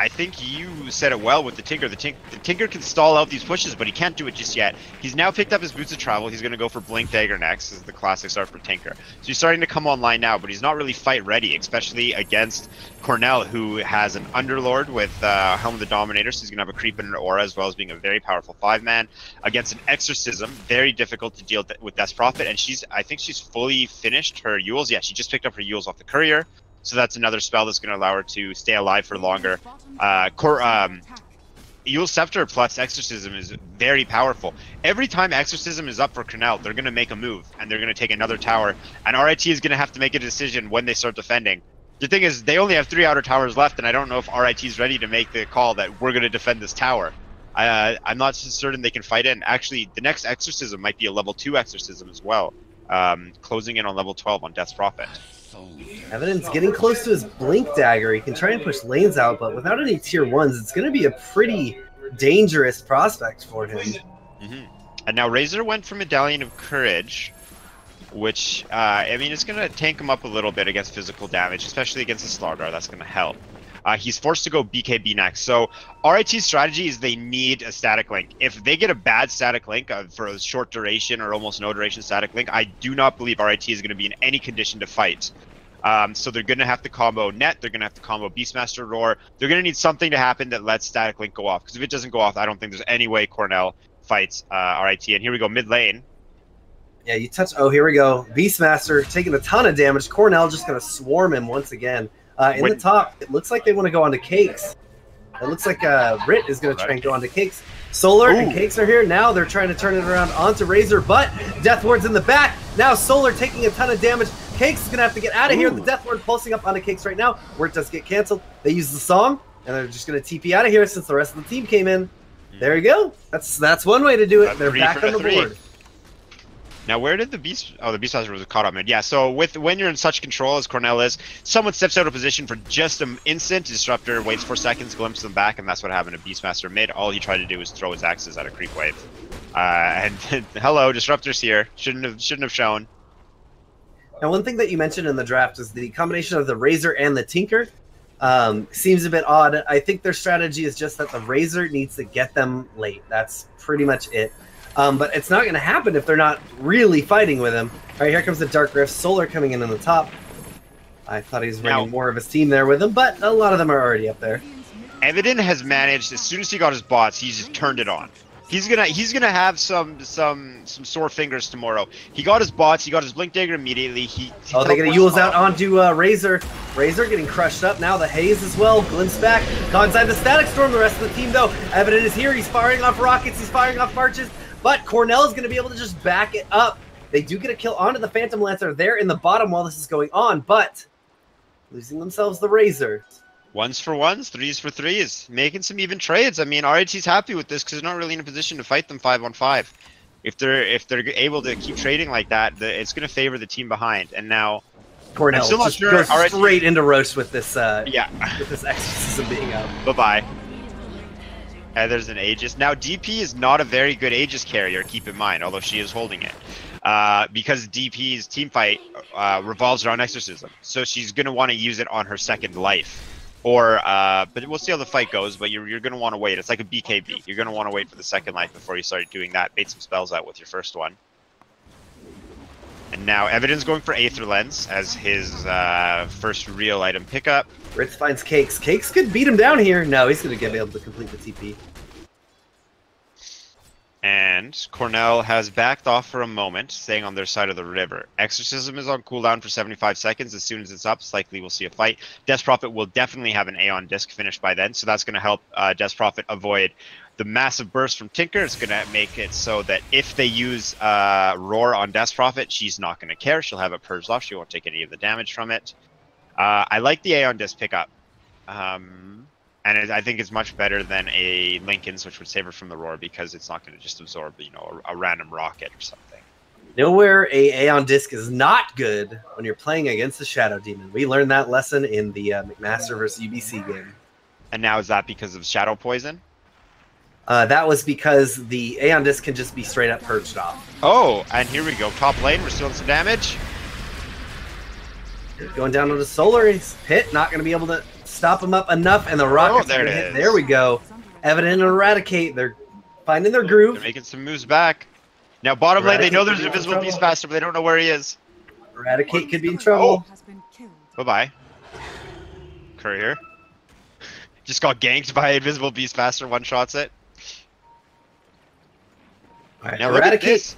A: I think you said it well with the Tinker. The Tinker can stall out these pushes, but he can't do it just yet. He's now picked up his Boots of Travel. He's going to go for Blink Dagger next. This is the classic start for Tinker. So he's starting to come online now, but he's not really fight ready, especially against Cornell, who has an Underlord with Helm of the Dominator, so he's going to have a Creep and an Aura, as well as being a very powerful 5-man. Against an Exorcism, very difficult to deal with Death's Prophet, and I think she's fully finished her Yules. Yeah, she just picked up her Yules off the Courier. So that's another spell that's going to allow her to stay alive for longer. Eul Scepter plus Exorcism is very powerful. Every time Exorcism is up for Cornell, they're going to make a move, and they're going to take another tower. And RIT is going to have to make a decision when they start defending. The thing is, they only have 3 outer towers left, and I don't know if RIT is ready to make the call that we're going to defend this tower. I'm not certain they can fight it. And actually, the next Exorcism might be a level 2 Exorcism as well, closing in on level 12 on Death's Prophet.
B: Evidence getting close to his Blink Dagger. He can try and push lanes out, but without any tier 1s, it's going to be a pretty dangerous prospect for him.
A: Mm-hmm. And now Razor went for Medallion of Courage, which, I mean, it's going to tank him up a little bit against physical damage, especially against the Slardar. That's going to help. He's forced to go BKB next. So RIT's strategy is they need a static link. If they get a bad static link for a short duration or almost no duration static link, I do not believe RIT is going to be in any condition to fight. So they're going to have to combo Net, they're going to have to combo Beastmaster Roar. They're going to need something to happen that lets static link go off. Because if it doesn't go off, I don't think there's any way Cornell fights RIT. And here we go, mid lane.
B: Yeah, you touch. Oh, here we go. Beastmaster taking a ton of damage. Cornell just going to swarm him once again. In the top, it looks like they want to go onto Cakes. It looks like RIT is going to try and go onto Cakes. Solar and Cakes are here. Now they're trying to turn it around onto Razor, but Death Ward's in the back. Now Solar taking a ton of damage. Cakes is going to have to get out of here. The Death Lord pulsing up onto Cakes right now. Word does get canceled. They use the song, and they're just going to TP out of here since the rest of the team came in. There you go. That's one way to do it. They're back on the board.
A: Now, where did the Beast... Oh, the Beastmaster was caught up mid. Yeah, so when you're in such control as Cornell is, someone steps out of position for just an instant. Disruptor waits 4 seconds, glimpses them back, and that's what happened to Beastmaster mid. All he tried to do was throw his axes at a creep wave. And hello, Disruptor's here. Shouldn't have shown.
B: Now, one thing that you mentioned in the draft is the combination of the Razor and the Tinker seems a bit odd. I think their strategy is just that the Razor needs to get them late. That's pretty much it. But it's not going to happen if they're not really fighting with him. All right, here comes the Dark Rift. Solar coming in on the top. I thought he was bringing more of his team there with him, but a lot of them are already up there.
A: Evident has managed, as soon as he got his bots, he's just turned it on. He's gonna have some sore fingers tomorrow. He got his bots, he got his Blink Dagger immediately.
B: They're gonna Yules out onto Razor. Razor getting crushed up now. The Haze as well. Glimpse back. Got inside the Static Storm. The rest of the team though. Evident is here. He's firing off rockets. He's firing off marches. But Cornell is going to be able to just back it up. They do get a kill onto the Phantom Lancer. They're in the bottom while this is going on, but losing themselves the Razor.
A: 1s for 1s, 3s for 3s, making some even trades. I mean, RIT's happy with this because they're not really in a position to fight them 5-on-5. If they're able to keep trading like that, it's going to favor the team behind. And now
B: Cornell just goes straight into roast with this. With this exorcism being out.
A: Bye-bye. There's an Aegis. Now, DP is not a very good Aegis carrier, keep in mind, although she is holding it. Because DP's team fight revolves around Exorcism. So she's going to want to use it on her second life. But we'll see how the fight goes, but you're going to want to wait. It's like a BKB. You're going to want to wait for the second life before you start doing that. Bait some spells out with your first one. And now Evidence going for Aether Lens as his first real item pickup.
B: Ritz finds Cakes. Cakes could beat him down here. No, he's going to be able to complete the TP.
A: And Cornell has backed off for a moment, staying on their side of the river. Exorcism is on cooldown for 75 seconds. As soon as it's up, it's likely we'll see a fight. Death Prophet will definitely have an Aeon Disc finished by then, so that's going to help Death Prophet avoid the massive burst from Tinker. It's going to make it so that if they use Roar on Death Prophet, she's not going to care. She'll have it purged off. She won't take any of the damage from it. I like the Aeon Disc pickup. And I think it's much better than a Lincoln's, which would save her from the Roar because it's not going to just absorb, a random rocket or something.
B: Nowhere a Aeon Disc is not good when you're playing against the Shadow Demon. We learned that lesson in the McMaster versus UBC game.
A: And now is that because of Shadow Poison?
B: That was because the Aeon Disc can just be straight up purged off.
A: Oh, and here we go. Top lane, we're stealing some damage.
B: Going down on the Solar. Hit, not going to be able to stop him up enough, and the rockets
A: there it
B: hit.
A: is.
B: There we go. Evident and Eradicate. They're finding their groove.
A: They're making some moves back. Now, bottom lane, they know there's an invisible Beastmaster, but they don't know where he is.
B: Eradicate could be in trouble.
A: Bye-bye. Courier. Just got ganked by Invisible Beastmaster, one-shots it.
B: All right,
A: now Eradicate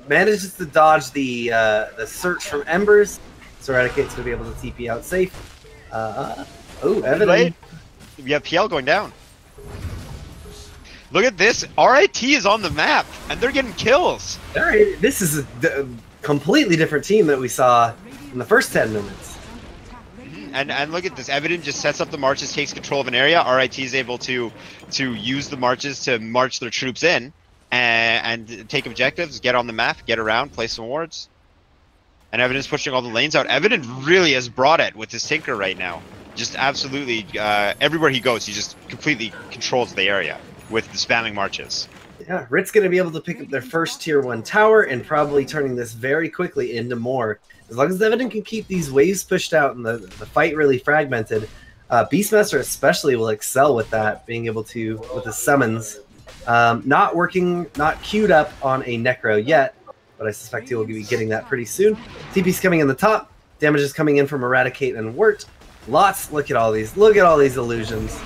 B: manages to dodge the search from Embers, so Eradicate's going to be able to TP out safe. Evident.
A: We have PL going down. Look at this. RIT is on the map, and they're getting kills.
B: This is a completely different team that we saw in the first 10 minutes.
A: And look at this. Evident just sets up the marches, takes control of an area. RIT is able to use the marches to march their troops in and take objectives, get on the map, get around, play some wards. And Evident's pushing all the lanes out. Evident really has brought it with his Tinker right now. Just absolutely, everywhere he goes, he just completely controls the area with the spamming marches.
B: Yeah, Rit's going to be able to pick up their first tier 1 tower and probably turning this very quickly into more. As long as Evident can keep these waves pushed out and the fight really fragmented, Beastmaster especially will excel with that, being able to, with the summons. Not queued up on a Necro yet, but I suspect he will be getting that pretty soon. TP's coming in the top. Damage is coming in from Eradicate and Wirt. Look at all these illusions.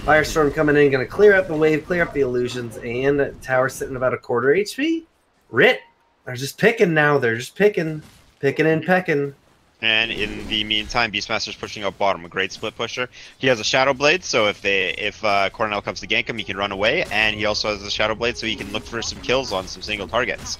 B: Firestorm coming in, going to clear up the wave, clear up the illusions, and tower sitting about a quarter HP. RIT, they're just picking now. They're just picking and pecking.
A: And in the meantime, Beastmaster's pushing up bottom, a great split pusher. He has a Shadow Blade, so if Cornell comes to gank him, he can run away, and he also has a Shadow Blade, so he can look for some kills on some single targets.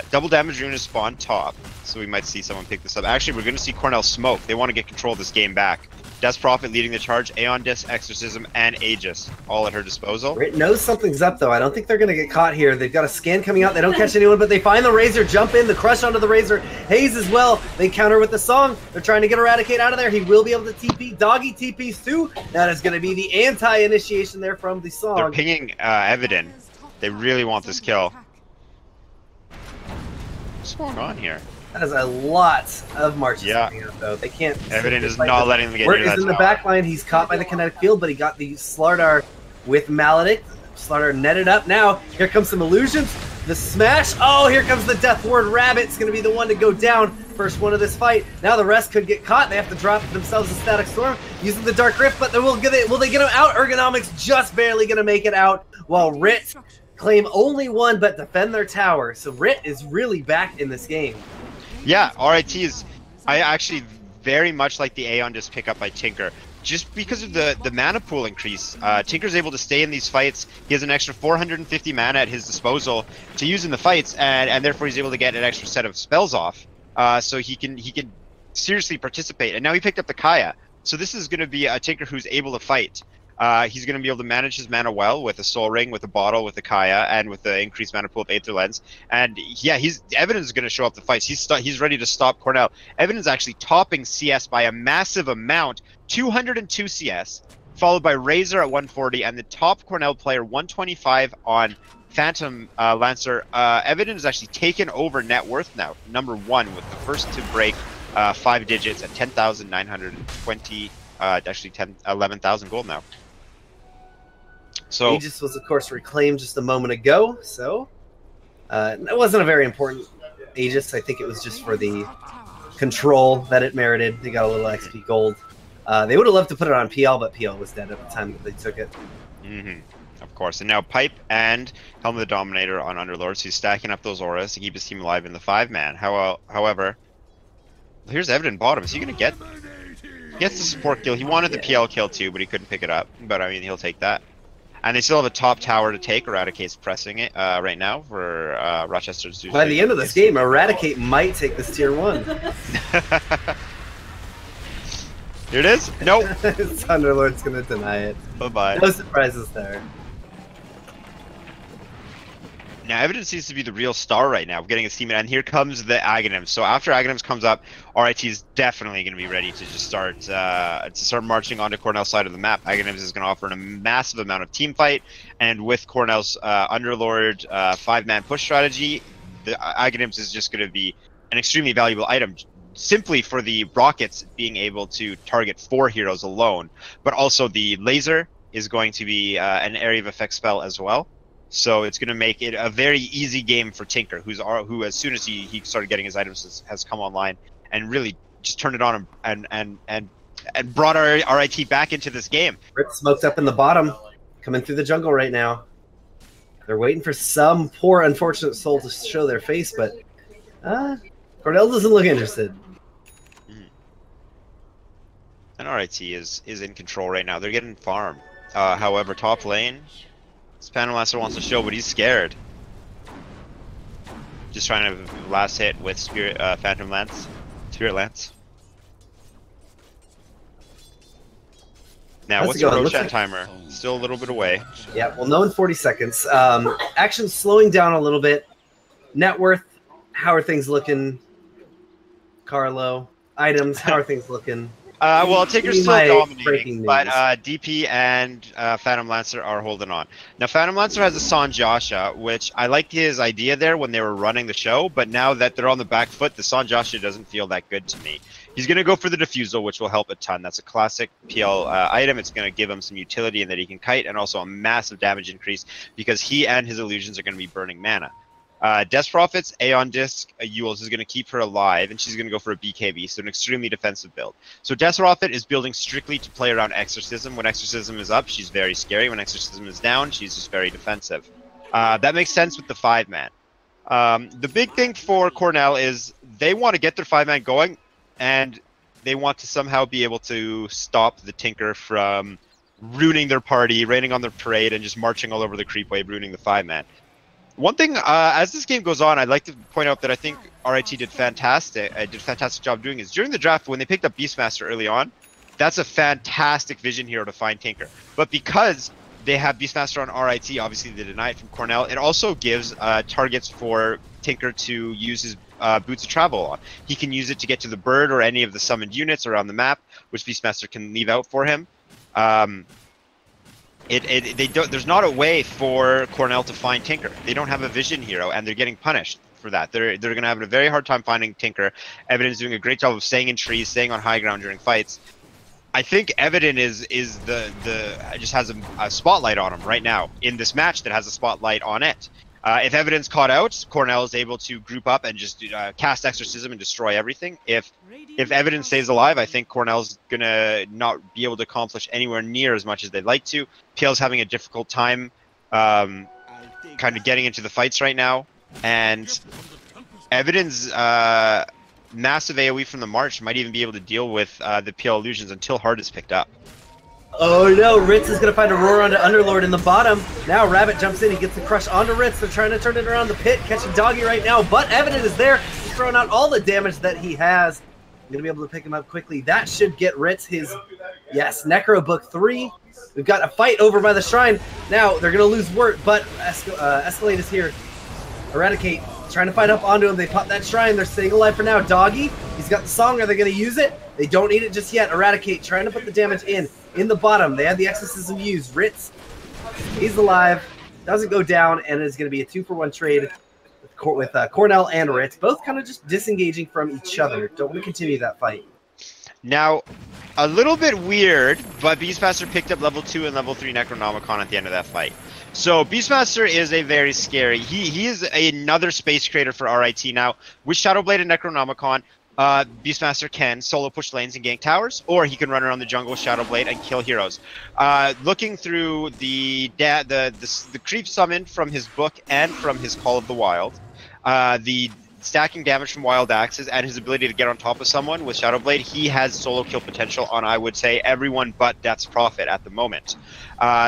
A: Double damage rune is spawned top, so we might see someone pick this up. Actually, we're going to see Cornell smoke. They want to get control of this game back. Death Prophet leading the charge, Aeon Disc, Exorcism, and Aegis all at her disposal.
B: RIT knows something's up, though. I don't think they're going to get caught here. They've got a scan coming out. They don't catch anyone, but they find the Razor, jump in, the crush onto the Razor. Haze as well. They counter with the song. They're trying to get Eradicate out of there. He will be able to TP. Doggy TPs too. That is going to be the anti-initiation there from the song.
A: They're pinging Evidin. They really want this kill. What's going on here?
B: That is a lot of marches coming out, though. They can't.
A: Evidin is not letting them get near that
B: is in the back line. He's caught by the kinetic field, but he got the Slardar with Maledict. Slardar netted up. Now, here comes some illusions. The smash. Oh, here comes the Death Ward Rabbit. It's going to be the one to go down. First one of this fight. Now the rest could get caught. They have to drop themselves a Static Storm using the Dark Rift, but will they get him out? Ergonomics just barely going to make it out, while RIT claim only one but defend their tower. So RIT is really back in this game.
A: Yeah, RIT is... I actually very much like the Aeon Disc pickup by Tinker. Just because of the mana pool increase, Tinker's able to stay in these fights. He has an extra 450 mana at his disposal to use in the fights, and therefore he's able to get an extra set of spells off. So he can seriously participate. And now he picked up the Kaya. So this is going to be a Tinker who's able to fight. He's going to be able to manage his mana well with a Soul Ring, with a Bottle, with the Kaya, and with the increased mana pool of Aether Lens. And yeah, Evidence is going to show up the fights. He's ready to stop Cornell. Evidence is actually topping CS by a massive amount, 202 CS, followed by Razor at 140, and the top Cornell player 125 on Phantom Lancer. Evidence is actually taken over net worth now, #1, with the first to break 5 digits at 10,920. Actually 11,000 gold now. So
B: Aegis was, of course, reclaimed just a moment ago, so it wasn't a very important Aegis. I think it was just for the control that it merited. They got a little XP gold. They would have loved to put it on PL, but PL was dead at the time that they took it.
A: Of course. And now Pipe and Helm of the Dominator on Underlord, so he's stacking up those auras to keep his team alive in the 5-man. However, here's Evident bottom. Is he going to get... He gets the support kill. He wanted the PL kill too, but he couldn't pick it up. But I mean, he'll take that. And they still have a top tower to take. Eradicate's pressing it right now for Rochester's.
B: By the end of this game, Eradicate might take this tier 1.
A: Here it is. Nope.
B: Thunderlord's gonna deny it.
A: Bye-bye.
B: No surprises there.
A: Now, Evidence seems to be the real star right now, getting his team in, and here comes the Aghanim's. So after Aghanim's comes up, RIT is definitely going to be ready to just start marching onto Cornell's side of the map. Aghanim's is going to offer a massive amount of team fight, and with Cornell's Underlord 5-man push strategy, the Aghanim's is just going to be an extremely valuable item, simply for the rockets being able to target 4 heroes alone, but also the laser is going to be an area of effect spell as well. So it's going to make it a very easy game for Tinker, who as soon as he started getting his items has come online and really just turned it on and brought our RIT back into this game.
B: RIT smoked up in the bottom, coming through the jungle right now. They're waiting for some poor unfortunate soul to show their face, but Cornell doesn't look interested.
A: And RIT is in control right now. They're getting farm. However, top lane, Phantom Lancer wants to show, but he's scared. Just trying to last hit with Spirit Lance. Now, what's the Roshan timer? Still a little bit away.
B: Yeah, well, no in 40 seconds. Action slowing down a little bit. Net worth, how are things looking? Carlo, items, how are things looking?
A: Well, Tinker's still dominating, but DP and Phantom Lancer are holding on. Now, Phantom Lancer has a Sanjasha, which I liked his idea there when they were running the show, but now that they're on the back foot, the Sanjasha doesn't feel that good to me. He's going to go for the Diffusal, which will help a ton. That's a classic PL item. It's going to give him some utility in that he can kite, and also a massive damage increase, because he and his illusions are going to be burning mana. Death Prophet's Aeon Disc Yules is going to keep her alive, and she's going to go for a BKB, so an extremely defensive build. So Death Prophet is building strictly to play around Exorcism. When Exorcism is up, she's very scary. When Exorcism is down, she's just very defensive. That makes sense with the 5-man. The big thing for Cornell is they want to get their 5-man going, and they want to somehow be able to stop the Tinker from ruining their party, raining on their parade, and just marching all over the creep wave, ruining the 5-man. One thing, as this game goes on, I'd like to point out that I think RIT did fantastic. Did a fantastic job doing is during the draft when they picked up Beastmaster early on. That's a fantastic vision hero to find Tinker. But because they have Beastmaster on RIT, obviously they deny it from Cornell. It also gives targets for Tinker to use his boots of travel on. He can use it to get to the bird or any of the summoned units around the map, which Beastmaster can leave out for him. There's not a way for Cornell to find Tinker. They don't have a vision hero, and they're getting punished for that. They're going to have a very hard time finding Tinker. Evident is doing a great job of staying in trees, staying on high ground during fights. I think Evident just has a spotlight on him right now in this match that has a spotlight on it. If Evident's caught out, Cornell is able to group up and just cast Exorcism and destroy everything. If Evident stays alive, I think Cornell's gonna not be able to accomplish anywhere near as much as they'd like to. PL's having a difficult time kind of getting into the fights right now. And Evident's massive AoE from the March might even be able to deal with the PL illusions until Hard is picked up.
B: Oh no, Ritz is going to find a roar onto Underlord in the bottom. Now Rabbit jumps in, he gets the crush onto Ritz. They're trying to turn it around the pit, catching Doggy right now, but Evident is there. He's throwing out all the damage that he has. I'm going to be able to pick him up quickly. That should get Ritz his, yes, Necro Book 3. We've got a fight over by the shrine. Now they're going to lose Wirt, but Escalade is here. Eradicate, trying to fight up onto him. They pop that shrine. They're staying alive for now. Doggy, he's got the song. Are they going to use it? They don't need it just yet. Eradicate, trying to put the damage in the bottom. They had the Exorcism used. Ritz, he's alive. Doesn't go down, and it's going to be a 2-for-1 trade with Cornell and Ritz, both kind of just disengaging from each other. Don't want to continue that fight.
A: Now, a little bit weird, but Beastmaster picked up level 2 and level 3 Necronomicon at the end of that fight. So Beastmaster is a very scary. He is another space creator for RIT now. With Shadowblade and Necronomicon, Beastmaster can solo push lanes and gank towers, or he can run around the jungle with Shadowblade and kill heroes. Looking through the creep summon from his book and from his Call of the Wild, the stacking damage from Wild Axes and his ability to get on top of someone with Shadowblade, he has solo kill potential on, I would say, everyone but Death's Prophet at the moment.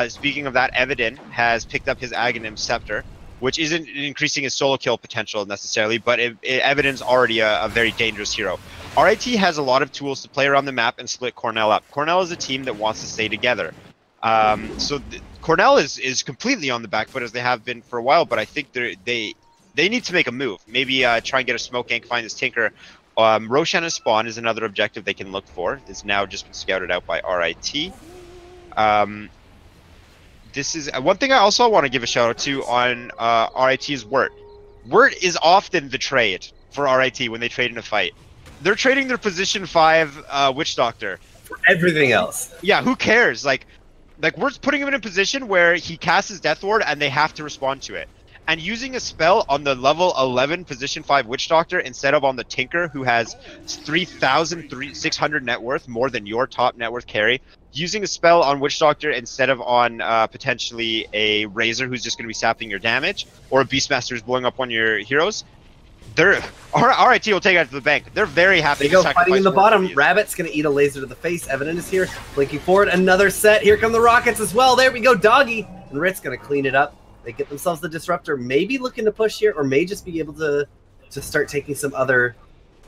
A: Speaking of that, Evident has picked up his Aghanim Scepter, which isn't increasing his solo kill potential necessarily, but Evident's already a very dangerous hero. RIT has a lot of tools to play around the map and split Cornell up. Cornell is a team that wants to stay together. Cornell is completely on the back foot as they have been for a while, but I think they need to make a move. Maybe try and get a smoke gank, find this Tinker. Ro8 and Spawn is another objective they can look for. It's now just been scouted out by RIT. This is one thing I also want to give a shout out to on RIT's Wirt. Wirt is often the trade for RIT when they trade in a fight. They're trading their position 5 Witch Doctor
B: For everything else.
A: Yeah, who cares? Like Wirt's putting him in a position where he casts his Death Ward and they have to respond to it. And using a spell on the level 11 position 5 Witch Doctor instead of on the Tinker, who has 3,600 net worth, more than your top net worth carry. Using a spell on Witch Doctor instead of on potentially a Razor who's just going to be sapping your damage, or a Beastmaster who's blowing up one of your heroes. RIT will take it out to the bank. They're very happy.
B: They go fighting in the bottom. Rabbit's going to eat a laser to the face. Evident is here. Blinking forward. Another set. Here come the rockets as well. There we go. Doggy. And Rit's going to clean it up. They get themselves the Disruptor. Maybe looking to push here, or may just be able to start taking some other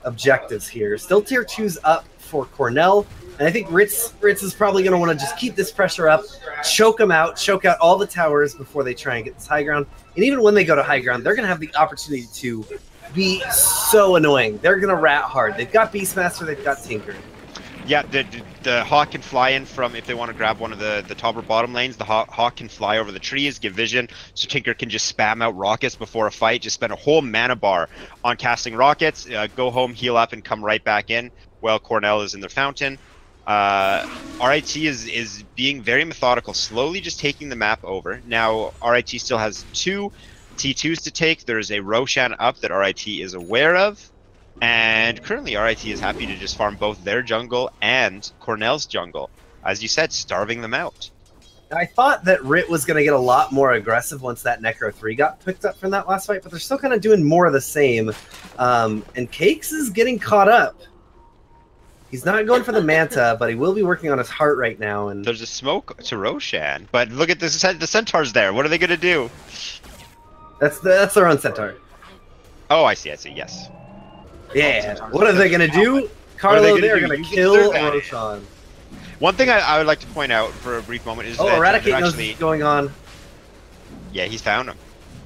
B: objectives here. Still tier 2's up for Cornell. And I think Ritz is probably going to want to just keep this pressure up, choke them out, choke out all the towers before they try and get this high ground. And even when they go to high ground, they're going to have the opportunity to be so annoying. They're going to rat hard. They've got Beastmaster, they've got Tinker.
A: Yeah, the Hawk can fly in from, if they want to grab one of the top or bottom lanes, the Hawk can fly over the trees, give vision, so Tinker can just spam out rockets before a fight, just spend a whole mana bar on casting rockets, go home, heal up, and come right back in while Cornell is in their fountain. RIT is being very methodical, slowly just taking the map over. Now, RIT still has 2 T2s to take. There's a Ro8 up that RIT is aware of. And currently, RIT is happy to just farm both their jungle and Cornell's jungle. As you said, starving them out.
B: I thought that RIT was going to get a lot more aggressive once that Necro 3 got picked up from that last fight, but they're still kind of doing more of the same. And Cakes is getting caught up. He's not going for the Manta, but he will be working on his heart right now. And
A: there's a smoke to Ro8, but look at this, the Centaur's there. What are they going to do?
B: That's their own centaur.
A: Oh, I see. Yes.
B: Yeah. What are they gonna do? Carlo, they're gonna kill Roshan.
A: One thing I would like to point out for a brief moment is that
B: Eradicate knows what's going on.
A: Yeah, he's found him.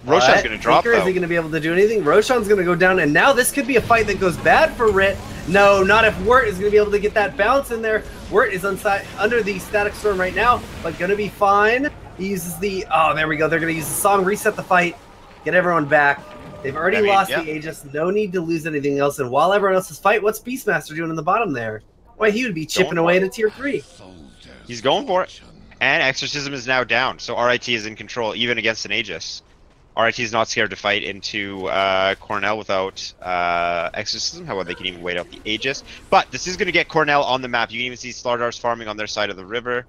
A: Roshan's gonna drop though.
B: Is he gonna be able to do anything? Roshan's gonna go down, and now this could be a fight that goes bad for RIT. No, not if Wirt is gonna be able to get that bounce in there. Wirt is under the static storm right now, but gonna be fine. He uses the there we go. They're gonna use the song, reset the fight, get everyone back. They've already lost the Aegis. No need to lose anything else. And while everyone else is fight, what's Beastmaster doing in the bottom there? Why, he would be chipping away to tier 3.
A: He's going for it. And Exorcism is now down, so RIT is in control, even against an Aegis. RIT is not scared to fight into Cornell without Exorcism. However, they can even wait out the Aegis. But this is going to get Cornell on the map. You can even see Slardars farming on their side of the river.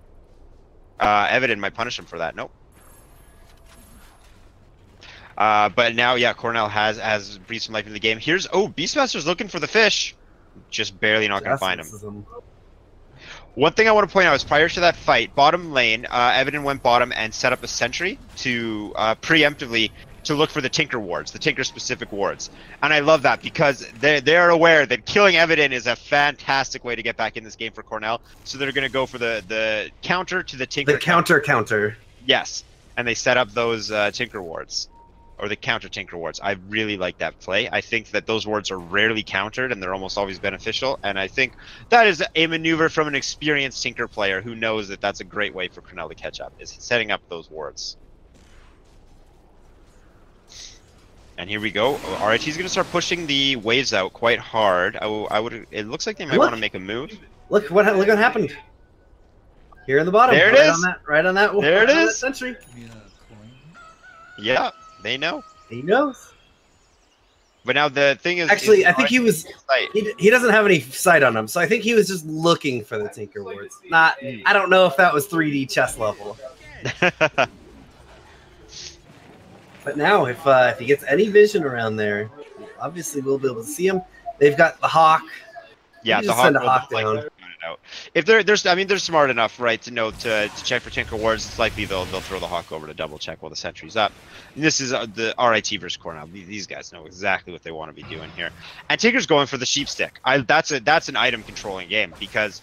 A: Evident might punish him for that. Nope. But now, yeah, Cornell has breathed some life into the game. Here's Beastmaster's looking for the fish. Just barely not going to find him. One thing I want to point out is prior to that fight, bottom lane, Evident went bottom and set up a sentry to preemptively to look for the Tinker wards, the Tinker specific wards. And I love that because they're aware that killing Evident is a fantastic way to get back in this game for Cornell. So they're going to go for the counter to the Tinker.
B: The counter.
A: Yes. And they set up those Tinker wards. Or the counter Tinker wards. I really like that play. I think that those wards are rarely countered and they're almost always beneficial. And I think that is a maneuver from an experienced Tinker player who knows that that's a great way for Cornell to catch up, is setting up those wards. And here we go. RIT is going to start pushing the waves out quite hard. It looks like they might want to make a move.
B: Look what happened. Here in the bottom.
A: There it is.
B: Right on that.
A: There it is.
B: Sentry.
A: Yeah. They know.
B: He knows.
A: But now the thing is...
B: Actually, I think he was... He doesn't have any sight on him, so I think he was just looking for the Tinker wards. Not... I don't know if that was 3D chess level. But now, if he gets any vision around there, obviously we'll be able to see him. They've got the Hawk.
A: Yeah, the Hawk. Send a Hawk down. If they're smart enough, right, to know to check for Tinker wards, it's likely they'll throw the Hawk over to double check while the sentry's up. And this is the RIT versus Cornell. These guys know exactly what they want to be doing here. And Tinker's going for the sheep stick. That's an item controlling game because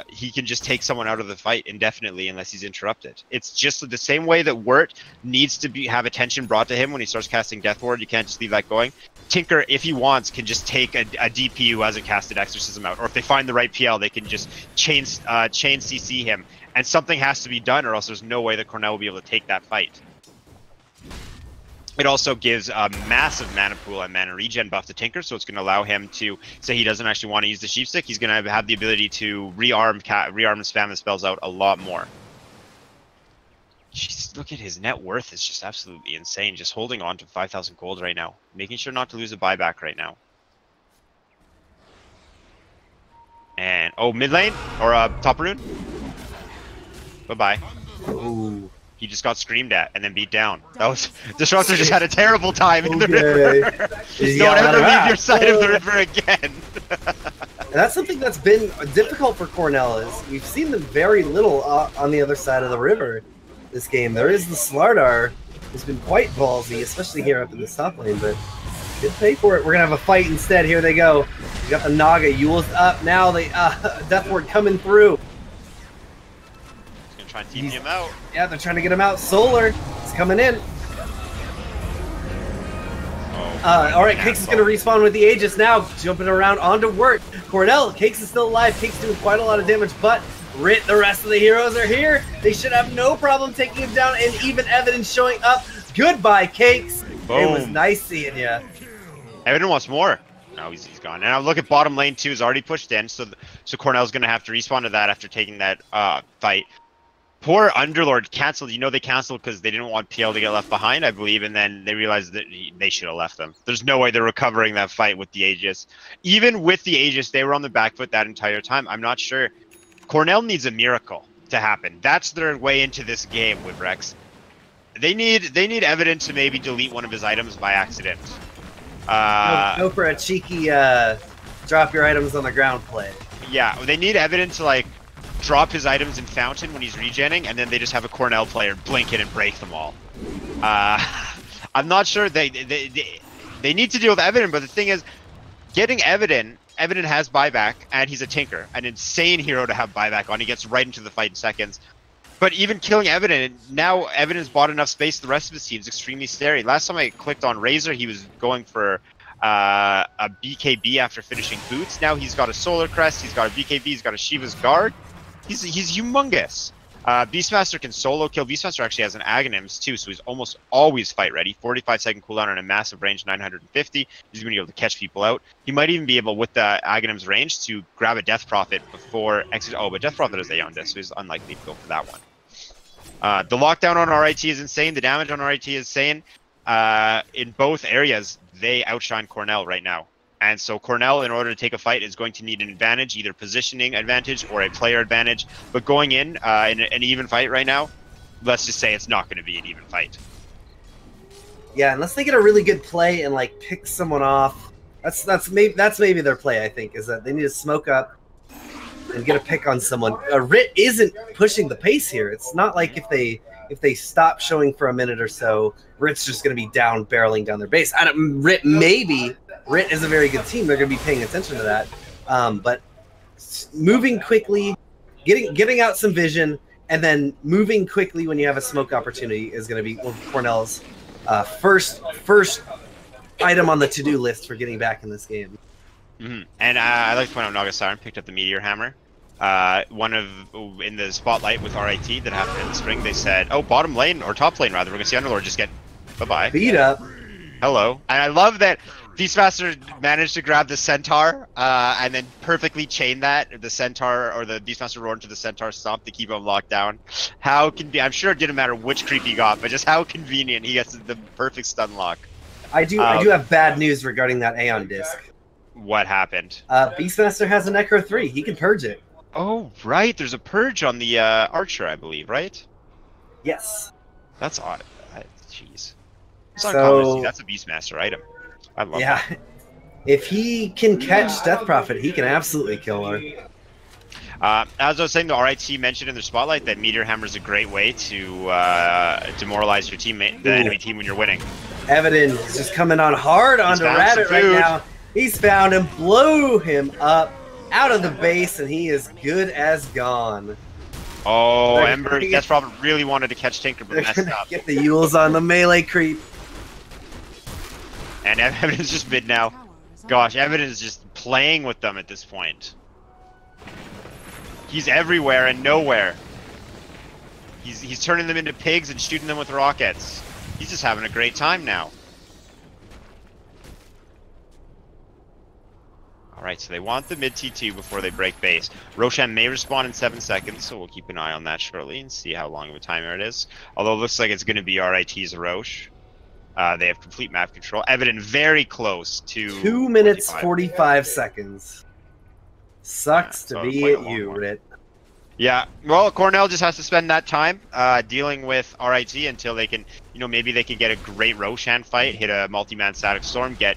A: he can just take someone out of the fight indefinitely unless he's interrupted. It's just the same way that Wirt needs to have attention brought to him when he starts casting Death Ward. You can't just leave that going. Tinker, if he wants, can just take a DP who hasn't casted Exorcism out, or if they find the right PL, they can just chain CC him, and something has to be done, or else there's no way that Cornell will be able to take that fight. It also gives a massive mana pool and mana regen buff to Tinker, so it's going to allow him to say he doesn't actually want to use the Sheep Stick. He's going to have the ability to rearm and spam the spells out a lot more. Jeez, look at his net worth is just absolutely insane. Just holding on to 5,000 gold right now. Making sure not to lose a buyback right now. And, mid lane? Or top rune? Bye-bye.
B: Ooh.
A: He just got screamed at and then beat down. That was... Disruptor just had a terrible time in the river. Don't ever leave your side of the river again.
B: And that's something that's been difficult for Cornell, is we've seen them very little on the other side of the river. This game. There is the Slardar, who's been quite ballsy, especially here up in the top lane, but did pay for it. We're gonna have a fight instead. Here they go. We got the Naga. Yule's up now. The Death Ward coming through.
A: He's gonna try and TP him out.
B: Yeah, they're trying to get him out. Solar is coming in. All right, Cakes is gonna respawn with the Aegis now, jumping around onto Wirt. Cornell, Cakes is still alive. Cakes doing quite a lot of damage, but RIT, the rest of the heroes are here. They should have no problem taking him down, and even Evidence showing up. Goodbye, Cakes. Boom. It was nice seeing you.
A: Evidence wants more. No, he's gone. And now look at bottom lane 2 is already pushed in, so Cornell's going to have to respawn to that after taking that fight. Poor Underlord canceled. You know they canceled because they didn't want PL to get left behind, I believe, and then they realized that they should have left them. There's no way they're recovering that fight with the Aegis. Even with the Aegis, they were on the back foot that entire time. I'm not sure. Cornell needs a miracle to happen. That's their way into this game with Rex. They need Evidence to maybe delete one of his items by accident.
B: Go for a cheeky drop your items on the ground play.
A: Yeah, they need Evidence to like drop his items in Fountain when he's regenning, and then they just have a Cornell player blink it and break them all. I'm not sure they need to deal with Evident, but the thing is, getting Evident has buyback, and he's a Tinker, an insane hero to have buyback on. He gets right into the fight in seconds. But even killing Evident, now Evident's bought enough space, the rest of his team's extremely scary. Last time I clicked on Razor, he was going for a BKB after finishing Boots. Now he's got a Solar Crest, he's got a BKB, he's got a Shiva's Guard. He's humongous. Beastmaster can solo kill. Beastmaster actually has an Aghanims too, so he's almost always fight ready. 45-second cooldown on a massive range, 950. He's going to be able to catch people out. He might even be able, with the Aghanims range, to grab a Death Prophet before exit. Oh, but Death Prophet is Aeon Disc, so he's unlikely to go for that one. The lockdown on RIT is insane. The damage on RIT is insane. In both areas, they outshine Cornell right now. And so Cornell, in order to take a fight, is going to need an advantage, either positioning advantage or a player advantage. But going in an even fight right now, let's just say it's not going to be an even fight.
B: Yeah, unless they get a really good play and like pick someone off. That's maybe their play. I think is that they need to smoke up and get a pick on someone. RIT isn't pushing the pace here. It's not like if they stop showing for a minute or so, RIT's just going to be down barreling down their base. RIT is a very good team. They're going to be paying attention to that. But moving quickly, getting out some vision, and then moving quickly when you have a smoke opportunity is going to be Cornell's first item on the to-do list for getting back in this game.
A: Mm-hmm. And I'd like to point out Nagasiren picked up the Meteor Hammer. In the spotlight with RIT that happened in the spring, they said, oh, bottom lane, or top lane rather, we're going to see Underlord just get bye-bye.
B: Beat up.
A: Hello. And I love that Beastmaster managed to grab the Centaur and then perfectly chain that, the Centaur or the Beastmaster roar into the Centaur stomp to keep him locked down. I'm sure it didn't matter which creep he got, but just how convenient he gets the perfect stun lock.
B: I do have bad news regarding that Aeon Disc.
A: What happened?
B: Beastmaster has a Necro 3. He can purge it.
A: Oh, right. There's a purge on the Archer, I believe, right?
B: Yes.
A: That's odd. Jeez.
B: So,
A: that's a Beastmaster item. I love
B: that. Yeah. If he can catch Death Prophet, he can absolutely kill her.
A: As I was saying, the RIT mentioned in their spotlight that Meteor Hammer is a great way to demoralize your teammate, the enemy team, when you're winning.
B: Evident is just coming on hard onto Rabbit right now. He's found him, blew him up out of the base, and he is good as gone.
A: Oh, Ember, Death Prophet really wanted to catch Tinker, but messed up.
B: Get the Yules on the melee creep.
A: And Evident's just mid now. Gosh, Evident is just playing with them at this point. He's everywhere and nowhere. He's turning them into pigs and shooting them with rockets. He's just having a great time now. Alright, so they want the mid T2 before they break base. Roshan may respawn in 7 seconds, so we'll keep an eye on that shortly and see how long of a timer it is. Although it looks like it's going to be RIT's Roche. They have complete map control. Evident very close to
B: 2 minutes 45 seconds. Sucks to be at you, RIT.
A: Yeah, well, Cornell just has to spend that time dealing with RIT until they can, maybe they can get a great Roshan fight, hit a multi-man Static Storm, get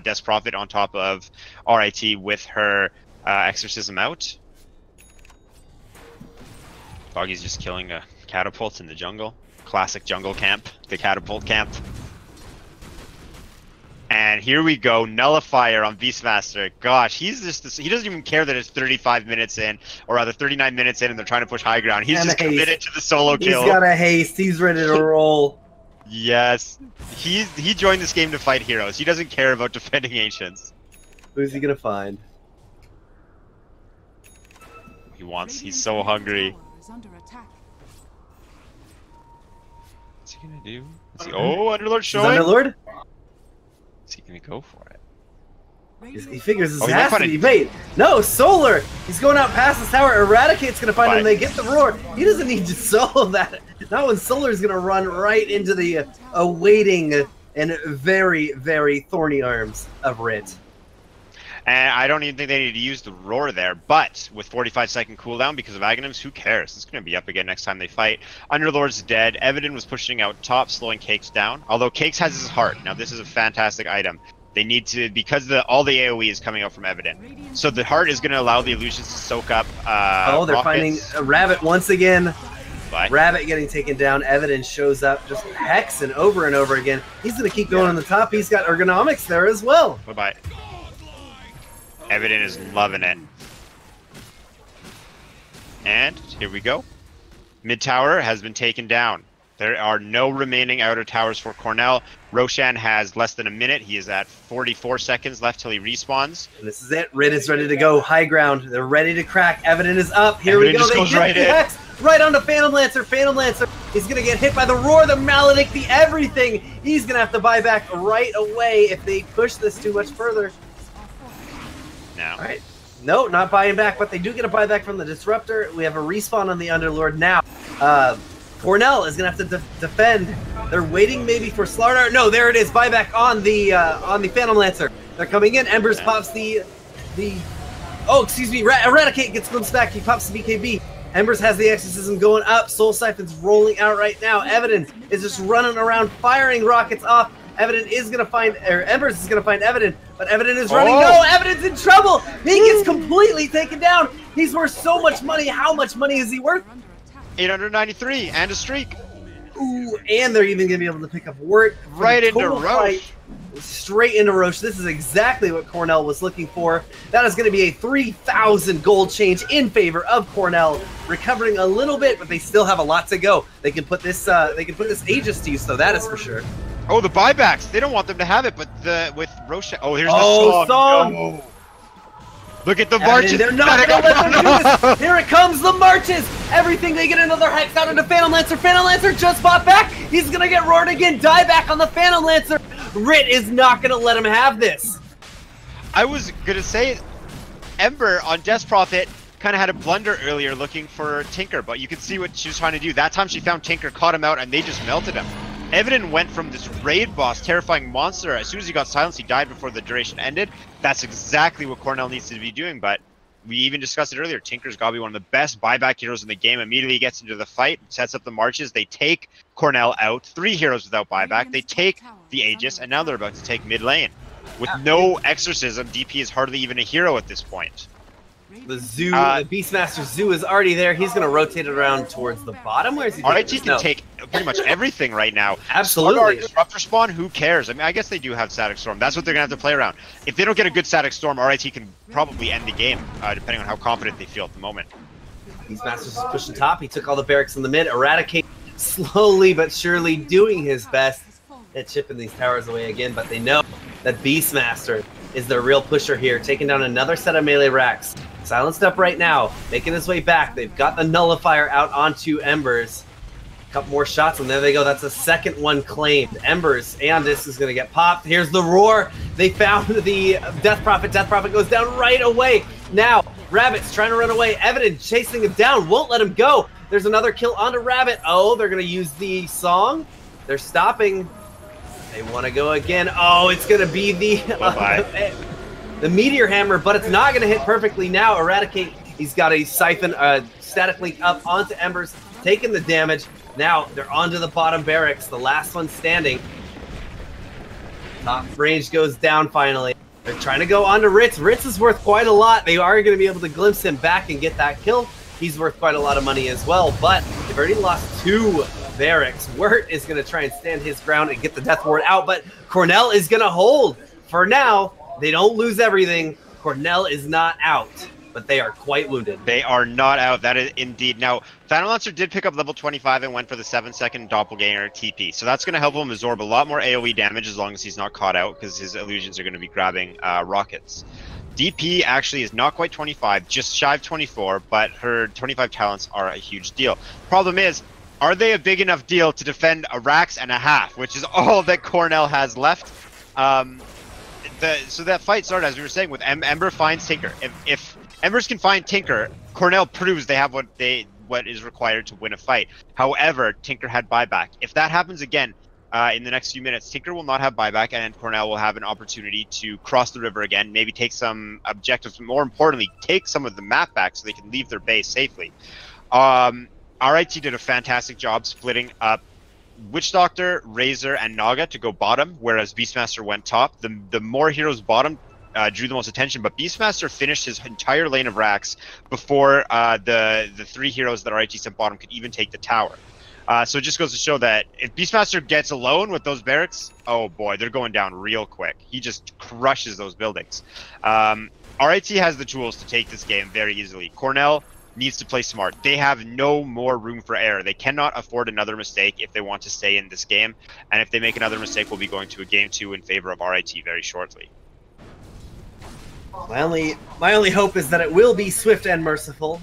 A: Death Prophet on top of RIT with her Exorcism out. Foggy's just killing a catapult in the jungle. Classic jungle camp, the catapult camp. And here we go, Nullifier on Beastmaster. Gosh, he doesn't even care that it's 35 minutes in, or rather 39 minutes in, and they're trying to push high ground. He's just committed to the solo kill.
B: He's got a haste. He's ready to roll.
A: Yes, he joined this game to fight heroes. He doesn't care about defending ancients.
B: Who's he gonna find?
A: He's so hungry. What's he gonna do? Oh, Underlord showing.
B: Underlord?
A: Is he gonna go for it?
B: He figures this has to be bait. No, Solar! He's going out past the tower. Eradicate's gonna find him and they get the roar. He doesn't need to solo that. Not when Solar's gonna run right into the awaiting and very, very thorny arms of RIT.
A: And I don't even think they need to use the roar there, but with 45-second cooldown because of Aghanims, who cares? It's going to be up again next time they fight. Underlord's dead. Evident was pushing out top, slowing Cakes down. Although Cakes has his heart. Now this is a fantastic item. They need to, because all the AoE is coming out from Evident. So the heart is going to allow the illusions to soak up
B: they're finding a Rabbit once again.
A: Bye.
B: Rabbit getting taken down. Evidence shows up, just hexing over and over again. He's going to keep going on the top. He's got ergonomics there as well.
A: Bye-bye. Evident is loving it. And here we go. Mid tower has been taken down. There are no remaining outer towers for Cornell. Ro8 has less than a minute. He is at 44 seconds left till he respawns.
B: And this is it. RIT is ready to go. High ground. They're ready to crack. Evident is up. Here we go.
A: Just goes right in.
B: Right onto Phantom Lancer. Phantom Lancer is going to get hit by the roar, the maledict, the everything. He's going to have to buy back right away if they push this too much further.
A: Now.
B: All right. No, not buying back, but they do get a buyback from the Disruptor. We have a respawn on the Underlord now. Cornell is going to have to defend. They're waiting maybe for Slardar. No, there it is. Buyback on the Phantom Lancer. They're coming in. Embers pops the oh, excuse me. Eradicate gets glimpsed back. He pops the BKB. Embers has the Exorcism going up. Soul Siphon's rolling out right now. Evident is just running around firing rockets off. Evident is going to find, or Embers is going to find Evident, but Evident is running. No, Evident's in trouble. He gets completely taken down. He's worth so much money. How much money is he worth?
A: 893 and a streak.
B: Ooh, and they're even going to be able to pick up Wirt.
A: Right into Ro8.
B: Straight into Ro8. This is exactly what Cornell was looking for. That is going to be a 3,000 gold change in favor of Cornell, recovering a little bit, but they still have a lot to go. They can put this Aegis to use, so that is for sure.
A: Oh, the buybacks. They don't want them to have it, but with Ro8. Oh, here's the
B: song.
A: No. Look at the marches.
B: They're not going to let them do this. Here it comes, the marches. Everything, they get another hex out into Phantom Lancer. Phantom Lancer just bought back. He's going to get roared again. Die back on the Phantom Lancer. RIT is not going to let him have this.
A: I was going to say, Ember on Death's Prophet kind of had a blunder earlier looking for Tinker, but you can see what she was trying to do. That time she found Tinker, caught him out, and they just melted him. Evident went from this raid boss, terrifying monster. As soon as he got silenced, he died before the duration ended. That's exactly what Cornell needs to be doing, but we even discussed it earlier. Tinker's got to be one of the best buyback heroes in the game. Immediately gets into the fight, sets up the marches. They take Cornell out. 3 heroes without buyback. They take the Aegis, and now they're about to take mid lane. With no Exorcism, DP is hardly even a hero at this point.
B: The Zoo, the Beastmaster Zoo is already there. He's going to rotate it around towards the bottom. Where is he?
A: RIT can take pretty much everything right now.
B: Absolutely.
A: Disruptor spawn, who cares? I mean, I guess they do have Static Storm. That's what they're going to have to play around. If they don't get a good Static Storm, RIT can probably end the game, depending on how confident they feel at the moment.
B: Beastmaster's is pushing top. He took all the barracks in the mid. Eradicate slowly but surely doing his best at chipping these towers away again, but they know that Beastmaster is their real pusher here, taking down another set of melee racks. Silenced up right now, making his way back. They've got the nullifier out onto Embers. A couple more shots, and there they go. That's the second one claimed. Embers, and this is going to get popped. Here's the roar. They found the Death Prophet. Death Prophet goes down right away. Now, Rabbit's trying to run away. Evident chasing him down, won't let him go. There's another kill onto Rabbit. Oh, they're going to use the song. They're stopping. They want to go again. Oh, it's going to be the Meteor Hammer, but it's not going to hit perfectly now. Eradicate, he's got a Siphon, Static Link up onto Embers, taking the damage. Now they're onto the bottom barracks, the last one standing. Top range goes down finally. They're trying to go onto RIT. RIT is worth quite a lot. They are going to be able to glimpse him back and get that kill. He's worth quite a lot of money as well, but they've already lost 2 barracks. Wirt is going to try and stand his ground and get the Death Ward out, but Cornell is going to hold for now. They don't lose everything. Cornell is not out, but they are quite wounded.
A: They are not out. That is indeed. Now, Phantom Lancer did pick up level 25 and went for the 7-second Doppelganger TP. So that's going to help him absorb a lot more AoE damage as long as he's not caught out, because his illusions are going to be grabbing rockets. DP actually is not quite 25, just shy of 24, but her 25 talents are a huge deal. Problem is, are they a big enough deal to defend a Rax and a half, which is all that Cornell has left? So that fight started, as we were saying, with Ember finds Tinker. If Embers can find Tinker, Cornell proves they have what is required to win a fight. However, Tinker had buyback. If that happens again in the next few minutes, Tinker will not have buyback, and Cornell will have an opportunity to cross the river again, maybe take some objectives, but more importantly, take some of the map back so they can leave their base safely. RIT did a fantastic job splitting up Witch Doctor, Razor, and Naga to go bottom, whereas Beastmaster went top. The more heroes bottom drew the most attention, but Beastmaster finished his entire lane of racks before the 3 heroes that RIT sent bottom could even take the tower. So it just goes to show that if Beastmaster gets alone with those barracks, oh boy, they're going down real quick. He just crushes those buildings. RIT has the tools to take this game very easily. Cornell needs to play smart. They have no more room for error. They cannot afford another mistake if they want to stay in this game. And if they make another mistake, we'll be going to a game 2 in favor of RIT very shortly.
B: My only hope is that it will be swift and merciful.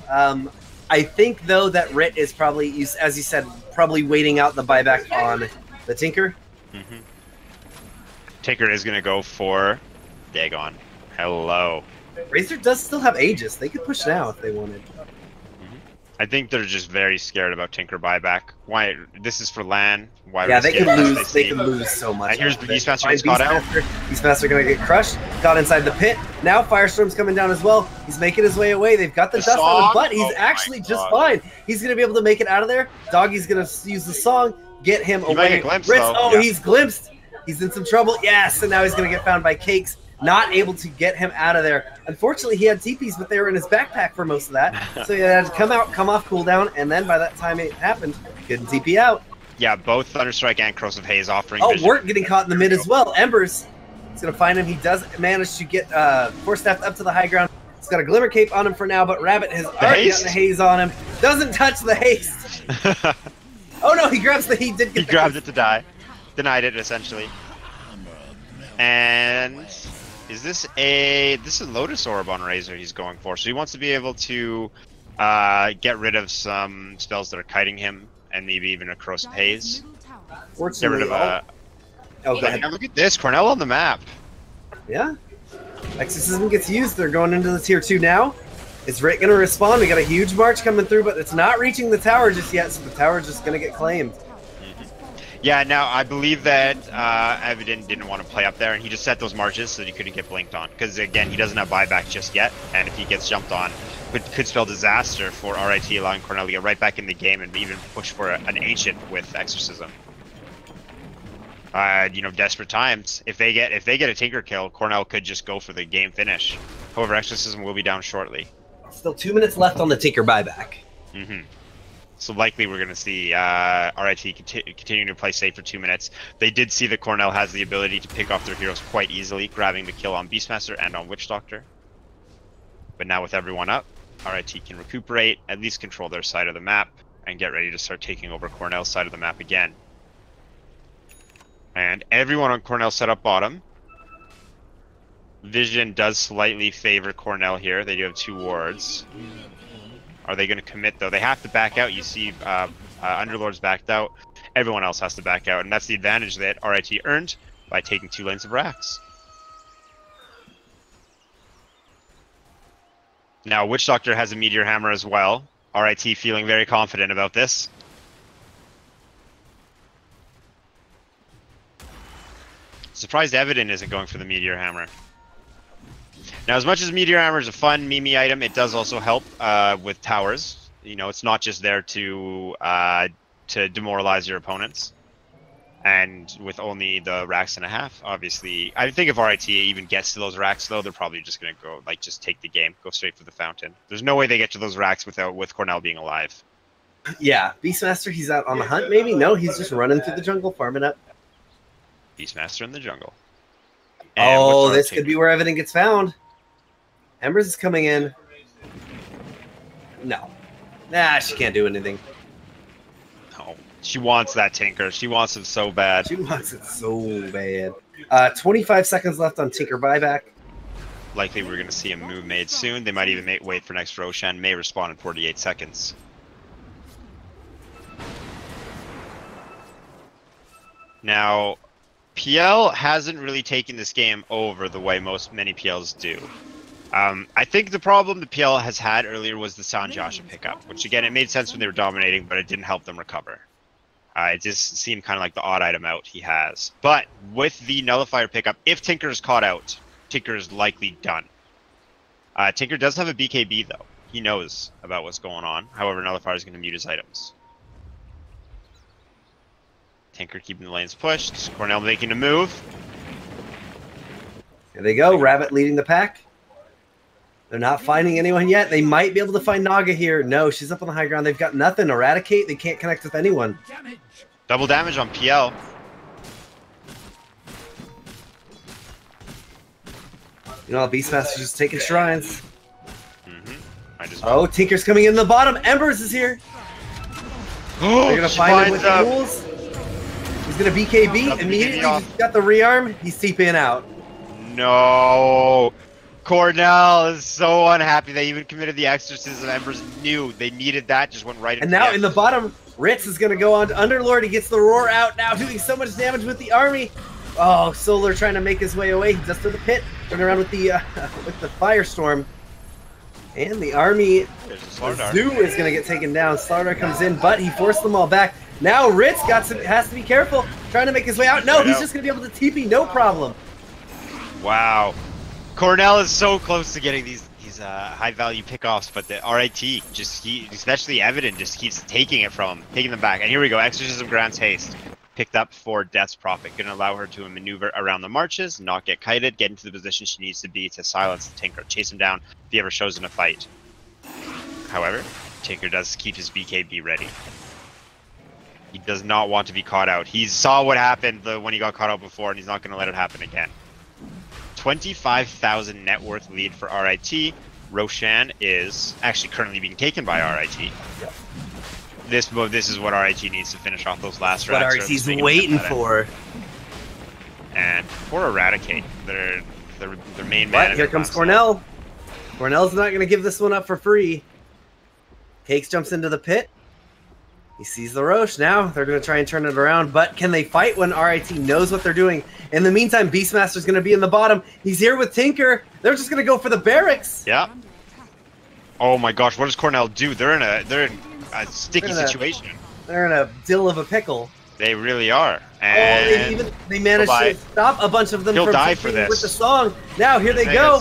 B: I think, though, that RIT is probably, as you said, probably waiting out the buyback on the Tinker.
A: Mm-hmm. Tinker is going to go for Dagon. Hello.
B: Razor does still have Aegis. They could push now if they wanted.
A: I think they're just very scared about Tinker buyback. Why? This is for LAN. Why?
B: Yeah, they can lose. They can lose so much.
A: And here's Beastmaster gets caught out.
B: Beastmaster gonna get crushed. Got inside the pit. Now Firestorm's coming down as well. He's making his way away. They've got the dust on him, but he's actually just fine. He's gonna be able to make it out of there. Doggy's gonna use the song, get him away. He's glimpsed. He's in some trouble. Yes, and now he's gonna get found by Cakes. Not able to get him out of there. Unfortunately, he had TPs, but they were in his backpack for most of that. So he had to come off cooldown, and then by that time it happened, couldn't TP out.
A: Yeah, both Thunderstrike and Corrosive Haze offering
B: vision.
A: Oh,
B: Wirt getting caught in the mid as well. Embers is going to find him. He does manage to get Force-staffed up to the high ground. He's got a Glimmer Cape on him for now, but Rabbit has already gotten the Haze on him. Doesn't touch the Haze. Oh no, he grabs the He did get
A: He grabbed it to die. Denied it, essentially. And... Is this a Lotus Orb on Razor he's going for? So he wants to be able to get rid of some spells that are kiting him, and maybe even a Corrosive Haze. Get rid of a... Oh, look at this, Cornell on the map.
B: Yeah. Exorcism gets used. They're going into the tier 2 now. Is RIT going to respond? We got a huge march coming through, but it's not reaching the tower just yet, so the tower's just going to get claimed.
A: Yeah, now I believe that Evident didn't want to play up there, and he just set those marches so that he couldn't get blinked on. Because again, he doesn't have buyback just yet, and if he gets jumped on, could spell disaster for RIT, allowing Cornell to get right back in the game and even push for an Ancient with Exorcism. You know, desperate times. If they get a Tinker kill, Cornell could just go for the game finish. However, Exorcism will be down shortly.
B: Still 2 minutes left on the Tinker buyback.
A: Mm-hmm. So likely we're going to see RIT continuing to play safe for 2 minutes. They did see that Cornell has the ability to pick off their heroes quite easily, grabbing the kill on Beastmaster and on Witch Doctor. But now with everyone up, RIT can recuperate, at least control their side of the map, and get ready to start taking over Cornell's side of the map again. And everyone on Cornell set up bottom. Vision does slightly favor Cornell here. They do have 2 wards. Are they going to commit, though? They have to back out. You see Underlord's backed out. Everyone else has to back out. And that's the advantage that RIT earned by taking 2 lanes of racks. Now, Witch Doctor has a Meteor Hammer as well. RIT feeling very confident about this. Surprised Evident isn't going for the Meteor Hammer. Now, as much as Meteor Hammer is a fun meme item, it does also help with towers. You know, it's not just there to demoralize your opponents. And with only the racks and a half, obviously, I think if RIT even gets to those racks, though, they're probably just going to go, like, just take the game, go straight for the fountain. There's no way they get to those racks with Cornell being alive.
B: Yeah, Beastmaster, he's out on the hunt, maybe? No, he's just running through the jungle, farming up.
A: Beastmaster in the jungle.
B: And this could be where Evident gets found. Embers is coming in. No. Nah, she can't do anything.
A: No. She wants that Tinker. She wants it so bad.
B: She wants it so bad. 25 seconds left on Tinker buyback.
A: Likely we're going to see a move made soon. They might even wait for next Roshan. May respond in 48 seconds. Now, PL hasn't really taken this game over the way many PLs do. I think the problem the PL has had earlier was the Sanjasha pickup, which again, it made sense when they were dominating, but it didn't help them recover. It just seemed kind of like the odd item out he has. But with the Nullifier pickup, if Tinker is caught out, Tinker is likely done. Tinker does have a BKB though. He knows about what's going on. However, Nullifier is going to mute his items. Tinker keeping the lanes pushed. Cornell making a move.
B: Here they go. Rabbit leading the pack. They're not finding anyone yet. They might be able to find Naga here. No, she's up on the high ground. They've got nothing. Eradicate. They can't connect with anyone.
A: Double damage on PL.
B: You know, Beastmaster's just taking shrines.
A: Oh,
B: Tinker's coming in the bottom. Embers is here. They're going to find him with the tools. He's going to BKB. Immediately, he's got the rearm. He's TPing out.
A: No. Cornell is so unhappy they even committed the exorcism. Embers knew they needed that, just went right into
B: And now in the bottom, Ritz is going to go on to Underlord. He gets the roar out now, doing so much damage with the army. Oh, Solar trying to make his way away. He does through the pit. Turn around with the Firestorm. And the army, Zoo is going to get taken down. Slardar comes in, but he forced them all back. Now Ritz has to be careful, trying to make his way out. No, he's just going to be able to TP, no problem.
A: Wow. Cornell is so close to getting these high-value pickoffs, but the RIT, especially Evident, just keeps taking it from him, taking them back. And here we go, Exorcism grants haste. Picked up for Death's Prophet, going to allow her to maneuver around the marches, not get kited, get into the position she needs to be to silence the Tinker, chase him down if he ever shows in a fight. However, Tinker does keep his BKB ready. He does not want to be caught out. He saw what happened when he got caught out before, and he's not going to let it happen again. 25,000 net worth lead for RIT. Ro8 is actually currently being taken by RIT.
B: Yep.
A: This is what RIT needs to finish off those last
B: racks.
A: What
B: RIT's waiting for.
A: And for Eradicate, their main man.
B: But here comes Cornell. Cornell's not going to give this one up for free. Cakes jumps into the pit. He sees the Ro8 now. They're going to try and turn it around, but can they fight when RIT knows what they're doing? In the meantime, Beastmaster's going to be in the bottom. He's here with Tinker. They're just going to go for the barracks.
A: Yeah. Oh my gosh, what does Cornell do? They're in a sticky situation.
B: They're in a dill of a pickle.
A: They really are. And
B: they managed to stop a bunch of them from
A: die for this
B: with the song. Now here they go.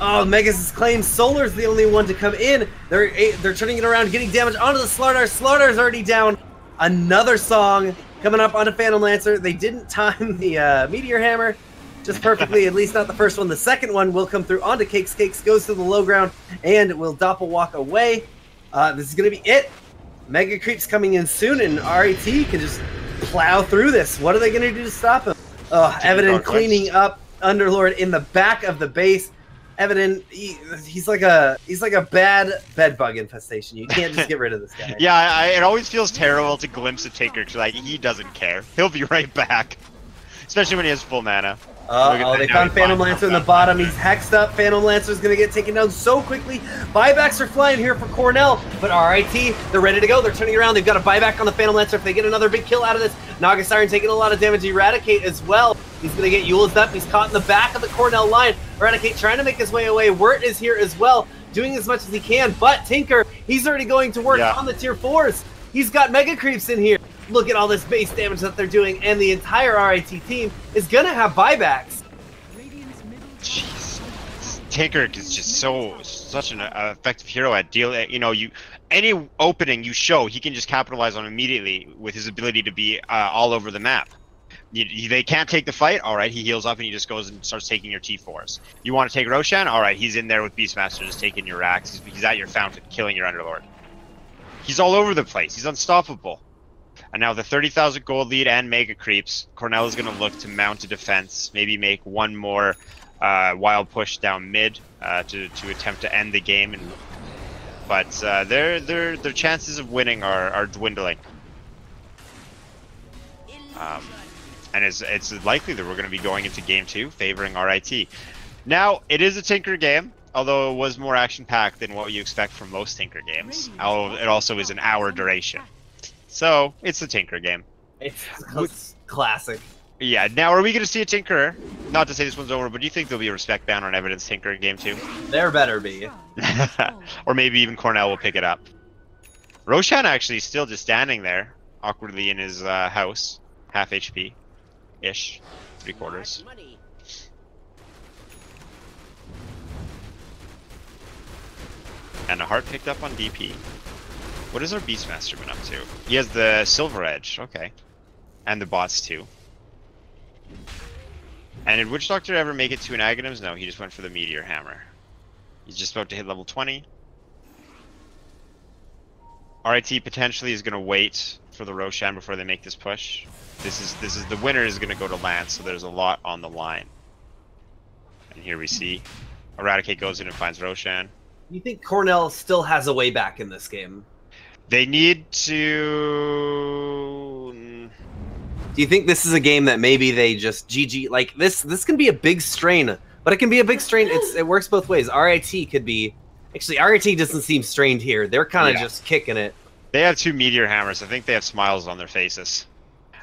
B: Oh, Megas' claims Solar's the only one to come in. They're turning it around, getting damage onto the Slardar. Slardar's already down. Another song coming up onto Phantom Lancer. They didn't time the Meteor Hammer just perfectly, at least not the first one. The second one will come through onto Cakes. Cakes goes to the low ground and will doppel walk away. This is going to be it. Mega Creep's coming in soon, and RIT can just plow through this. What are they going to do to stop him? Evident cleaning up Underlord in the back of the base. Evident, he's like a bad bed bug infestation. You can't just get rid of this guy.
A: Yeah, it always feels terrible to glimpse a Tinker because like he doesn't care. He'll be right back, especially when he has full mana.
B: They found Phantom Lancer in the bottom. He's hexed up. Phantom Lancer's going to get taken down so quickly. Buybacks are flying here for Cornell, but RIT, they're ready to go. They're turning around. They've got a buyback on the Phantom Lancer. If they get another big kill out of this, Naga Siren taking a lot of damage. Eradicate as well. He's going to get Eul's up. He's caught in the back of the Cornell line. Eradicate trying to make his way away. Wirt is here as well, doing as much as he can, but Tinker, he's already going to work on the tier 4s. He's got Mega Creeps in here. Look at all this base damage that they're doing, and the entire RIT team is going to have buybacks.
A: Jeez. Tinker is just such an effective hero at any opening you show, he can just capitalize on immediately with his ability to be all over the map. They can't take the fight, alright, he heals up and he just goes and starts taking your T4s. You want to take Ro8, alright, he's in there with Beastmaster just taking your racks, he's at your fountain, killing your Underlord. He's all over the place, he's unstoppable. And now the 30,000 gold lead and Mega Creeps, Cornell is going to look to mount a defense, maybe make one more wild push down mid to attempt to end the game, but their chances of winning are dwindling. And it's likely that we're going to be going into game 2 favoring RIT. Now, it is a Tinker game, although it was more action-packed than what you expect from most Tinker games. It also is an hour duration. So, it's a Tinker game.
B: It's classic.
A: Yeah, now are we going to see a Tinker? Not to say this one's over, but do you think there'll be a respect ban on Evidence Tinker in game 2?
B: There better be.
A: Or maybe even Cornell will pick it up. Ro8 actually is still just standing there, awkwardly in his house. Half HP-ish. 3/4. And a heart picked up on DP. What has our Beastmaster been up to? He has the Silver Edge, okay. And the bots too. And did Witch Doctor ever make it to an Aghanims? No, he just went for the Meteor Hammer. He's just about to hit level 20. RIT potentially is going to wait for the Roshan before they make this push. This is the winner is going to go to Lance, so there's a lot on the line. And here we see Eradicate goes in and finds Roshan.
B: You think Cornell still has a way back in this game?
A: They need to...
B: Do you think this is a game that maybe they just GG like this can be a big strain, but it can be a big strain. It works both ways. RIT could be actually RIT doesn't seem strained here. They're kind of just kicking it.
A: They have 2 Meteor Hammers. I think they have smiles on their faces.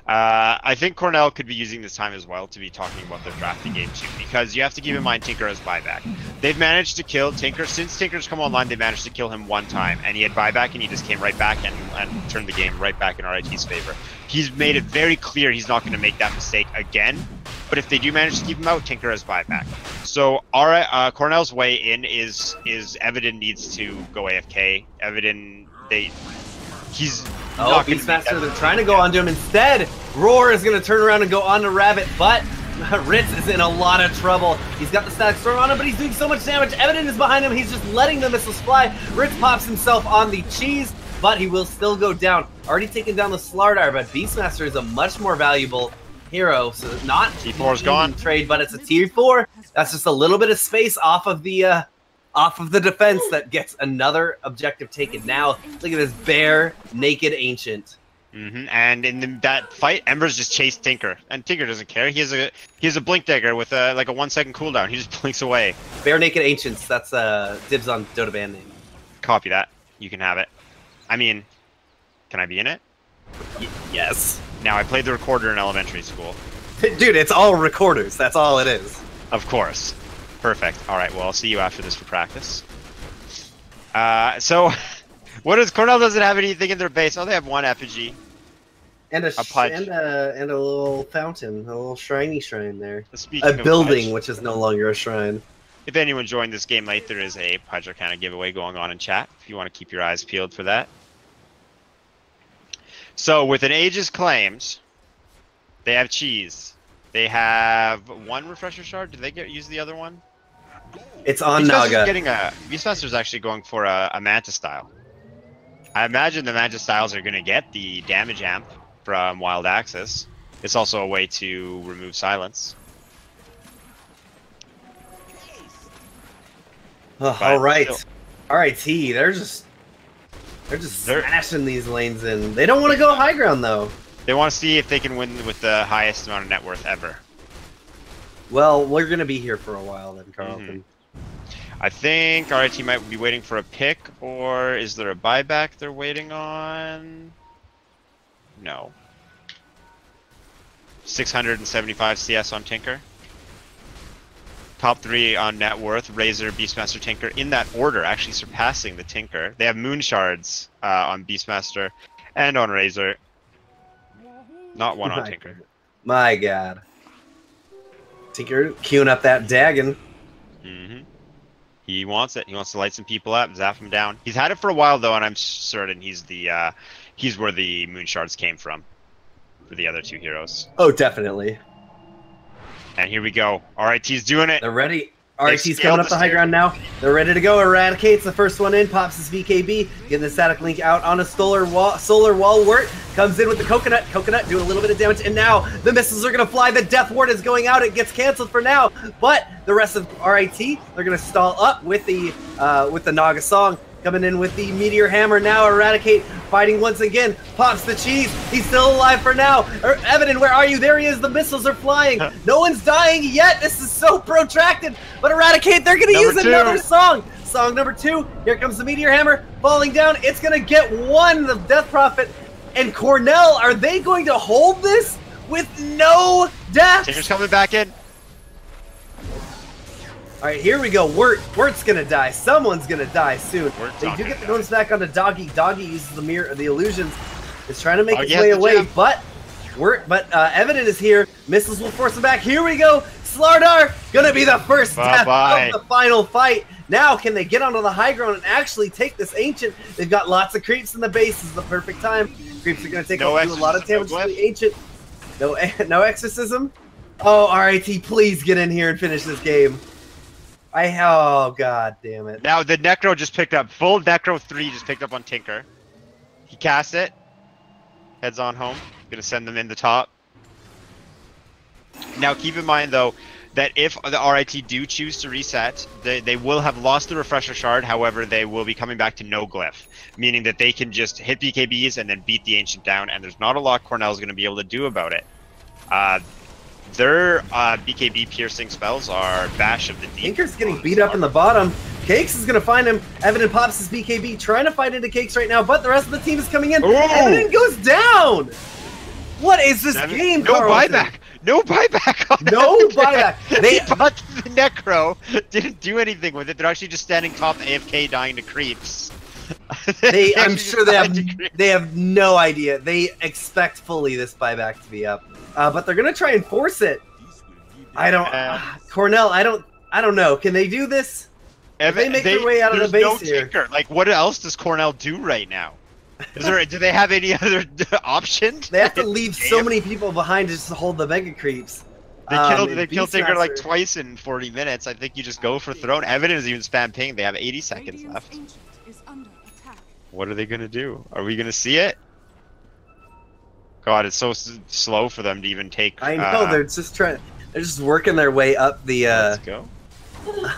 A: I think Cornell could be using this time as well to be talking about their drafting game too, because you have to keep in mind Tinker has buyback. They've managed to kill Tinker. Since Tinker's come online, they managed to kill him 1 time, and he had buyback, and he just came right back and turned the game right back in RIT's favor. He's made it very clear he's not going to make that mistake again, but if they do manage to keep him out, Tinker has buyback. So Cornell's way in is Evidin needs to go AFK. Evidin, he's...
B: Oh, Beastmaster, they're trying to go onto him instead. Roar is going to turn around and go onto Rabbit, but RIT is in a lot of trouble. He's got the Static Storm on him, but he's doing so much damage. Evidin is behind him. He's just letting the missiles fly. RIT pops himself on the cheese, but he will still go down. Already taken down the Slardar, but Beastmaster is a much more valuable hero. So not
A: T4's gone.
B: Trade, but it's a tier 4. That's just a little bit of space off of the defense that gets another objective taken. Now, look at this bare, naked Ancient.
A: And in that fight, Ember's just chased Tinker, and Tinker doesn't care. He has a Blink Dagger with like a 1-second cooldown. He just blinks away.
B: Bare naked Ancients. That's dibs on Dota band name.
A: Copy that. You can have it. I mean, can I be in it?
B: Yes.
A: Now, I played the recorder in elementary school.
B: Dude, it's all recorders. That's all it is.
A: Of course. Perfect. All right. Well, I'll see you after this for practice. So, what is Cornell? Doesn't have anything in their base. Oh, they have 1 effigy.
B: And a
A: punch.
B: and a little fountain, a little shrine there.
A: Speaking
B: a
A: of
B: building,
A: Pudge,
B: which is no longer a shrine.
A: If anyone joined this game late, there is a Pudge Arcana giveaway going on in chat. If you want to keep your eyes peeled for that. So, with an Aegis Claims, they have cheese. They have 1 Refresher Shard. Did they use the other one?
B: It's on Naga.
A: Beastmaster's actually going for a Manta style. I imagine the Manta styles are going to get the damage amp from Wild Axis. It's also a way to remove silence.
B: All right, RIT. They're just smashing these lanes in. They don't want to go high ground though.
A: They want to see if they can win with the highest amount of net worth ever.
B: Well, we're going to be here for a while then, Carlton.
A: I think RIT might be waiting for a pick, or is there a buyback they're waiting on? No. 675 CS on Tinker. Top 3 on net worth, Razor, Beastmaster, Tinker, in that order, actually surpassing the Tinker. They have Moon Shards on Beastmaster and on Razor. Not 1 on Tinker.
B: My God. Tinker queuing up that Dagon.
A: He wants it. He wants to light some people up, zap them down. He's had it for a while though, and I'm certain he's where the Moon Shards came from for the other 2 heroes.
B: Oh, definitely.
A: And here we go. RIT's doing it.
B: They're ready. RIT's coming up the high ground now. They're ready to go. Eradicates the first one in, pops his VKB, getting the static link out on a solar wall wort. Comes in with the coconut. Coconut doing a little bit of damage, and now the missiles are gonna fly. The death ward is going out. It gets canceled for now, but the rest of RIT, they're gonna stall up with the Naga Song. Coming in with the Meteor Hammer now. Eradicate fighting once again. Pops the cheese. He's still alive for now. Evidin, where are you? There he is. The missiles are flying. No one's dying yet. This is so protracted. But Eradicate, they're going to use another song. Song number 2. Here comes the Meteor Hammer falling down. It's going to get 1, the Death Prophet. And Cornell, are they going to hold this with no deaths?
A: Tinker's coming back in.
B: All right, here we go. Wirt's gonna die. Someone's gonna die soon. They do get the bonus back onto Doggy. Doggy uses the illusions. Is trying to make his way away, but Evidin is here. Missiles will force him back. Here we go. Slardar gonna be the first death of the final fight. Now, can they get onto the high ground and actually take this Ancient? They've got lots of creeps in the base. This is the perfect time. Creeps are gonna take a lot of damage to the Ancient. No exorcism. Oh, RIT, please get in here and finish this game. Oh, god damn it.
A: Now the Necro just picked up, full Necro 3 just picked up on Tinker. He casts it. Heads on home. Gonna send them in the top. Now keep in mind though, that if the RIT do choose to reset, they will have lost the Refresher Shard, however they will be coming back to no glyph. Meaning that they can just hit BKBs and then beat the Ancient down, and there's not a lot Cornell's gonna be able to do about it. Their BKB piercing spells are Bash of the Deep.
B: Tinker's getting beat up in the bottom. Cakes is going to find him. Evident pops his BKB, trying to fight into Cakes right now, but the rest of the team is coming in.
A: Ooh.
B: Evident goes down! What is this game,
A: No
B: Carlton?
A: buyback! No buyback on
B: No
A: it.
B: buyback!
A: They bought the Necro, didn't do anything with it. They're actually just standing top AFK dying to creeps.
B: I'm sure they have no idea. They expect fully this buyback to be up. But they're going to try and force it. I don't... Cornell, I don't know. Can they do this? If they make their way out of the base here.
A: Tinker. Like, what else does Cornell do right now? Do they have any other options?
B: They have to leave so many people behind just to hold the Mega Creeps.
A: They killed Tinker like twice in 40 minutes. I think you just go for Throne. Evident is even spam ping. They have 80 seconds left. What are they going to do? Are we going to see it? God, it's so slow for them to even take...
B: I know, they're just working their way up the...
A: Let's go.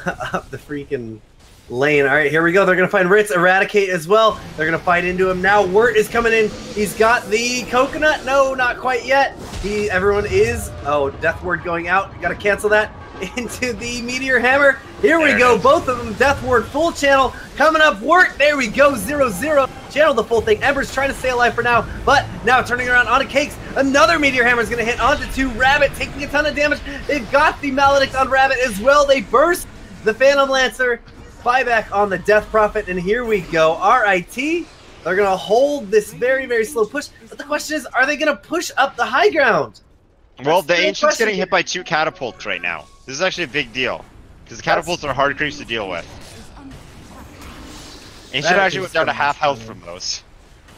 B: up the freaking lane. All right, here we go. They're going to find Ritz, Eradicate as well. They're going to fight into him now. Wirt is coming in. He's got the coconut. No, not quite yet. Everyone is... Oh, Death Ward going out. Got to cancel that. Into the Meteor Hammer. Here we go. Both of them. Death Ward full channel. Coming up. Wirt. There we go. 0-0. Channel the full thing. Ember's trying to stay alive for now, but now turning around onto Cakes. Another Meteor Hammer is going to hit onto 2. Rabbit taking a ton of damage. They've got the Maledict on Rabbit as well. They burst the Phantom Lancer. Buyback on the Death Prophet, and here we go. RIT, they're going to hold this very, very slow push, but the question is, are they going to push up the high ground?
A: Well, the Ancient's getting hit by 2 catapults right now. This is actually a big deal, because the catapults are hard creeps to deal with. Ancient actually went down to half health from those.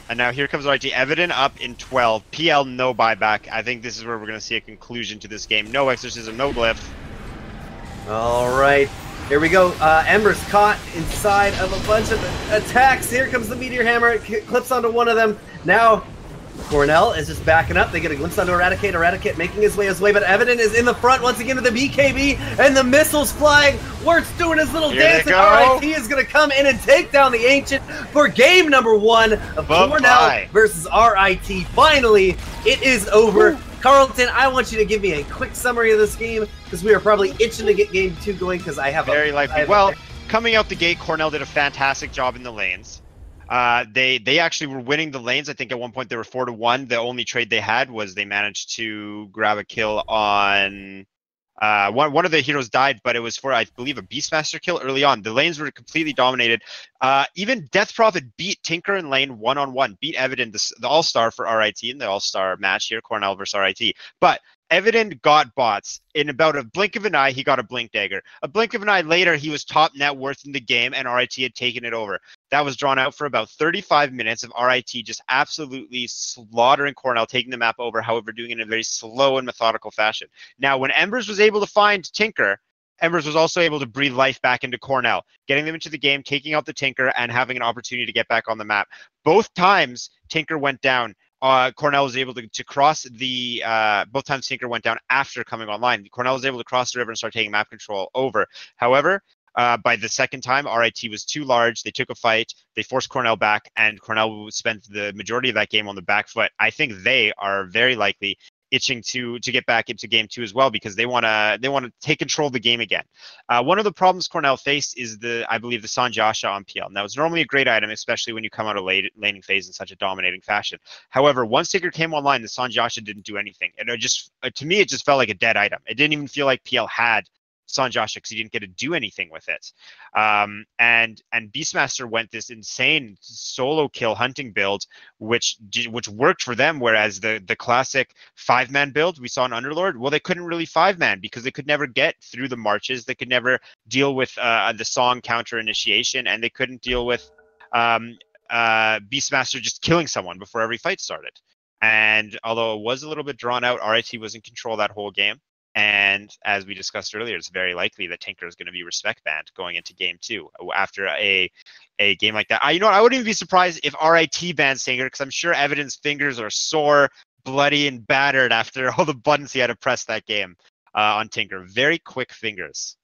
A: And now here comes RIT. Evident up in 12. PL no buyback. I think this is where we're going to see a conclusion to this game. No exorcism, no glyph.
B: All right. Here we go. Ember's caught inside of a bunch of attacks. Here comes the Meteor Hammer. It clips onto one of them. Now, Cornell is just backing up. They get a glimpse onto Eradicate. Eradicate making his way, but Evident is in the front once again with the BKB, and the missiles flying. Wirt's doing his little dance, and RIT is going to come in and take down the Ancient for game number 1 of Cornell versus RIT. Finally, it is over. Ooh. Carlton, I want you to give me a quick summary of this game, because we are probably itching to get game 2 going, because I have
A: very likely. Well, coming out the gate, Cornell did a fantastic job in the lanes. They actually were winning the lanes. I think at one point they were 4-1. The only trade they had was they managed to grab a kill on one of the heroes died, but it was for, I believe, a Beastmaster kill early on. The lanes were completely dominated. Even Death Prophet beat Tinker in lane 1-on-1, beat Evident, the all-star for RIT in the all-star match here, Cornell versus RIT. But Evident got bots. In about a blink of an eye, he got a Blink Dagger. A blink of an eye later, he was top net worth in the game, and RIT had taken it over. That was drawn out for about 35 minutes of RIT just absolutely slaughtering Cornell, taking the map over, however, doing it in a very slow and methodical fashion. Now, when Embers was able to find Tinker, Embers was also able to breathe life back into Cornell, getting them into the game, taking out the Tinker, and having an opportunity to get back on the map. Both times, Tinker went down. Cornell was able to cross the, both times Tinker went down after coming online. Cornell was able to cross the river and start taking map control over. However, by the second time, RIT was too large. They took a fight. They forced Cornell back, and Cornell spent the majority of that game on the back foot. I think they are very likely itching to get back into game 2 as well, because they want to take control of the game again. One of the problems Cornell faced is I believe the Sanjasha on PL. Now, it's normally a great item, especially when you come out of laning phase in such a dominating fashion. However, once Tinker came online, the Sanjasha didn't do anything. And to me, it just felt like a dead item. It didn't even feel like PL had Sanjasha because he didn't get to do anything with it. And Beastmaster went this insane solo kill hunting build, which worked for them, whereas the classic 5-man build we saw in Underlord, well, they couldn't really 5-man because they could never get through the marches. They could never deal with the song counter initiation, and they couldn't deal with Beastmaster just killing someone before every fight started. And although it was a little bit drawn out, RIT was in control that whole game. And as we discussed earlier, it's very likely that Tinker is going to be respect banned going into game 2 after a game like that. You know what? I wouldn't even be surprised if RIT bans Tinker, because I'm sure Evident's fingers are sore, bloody, and battered after all the buttons he had to press that game on Tinker. Very quick fingers.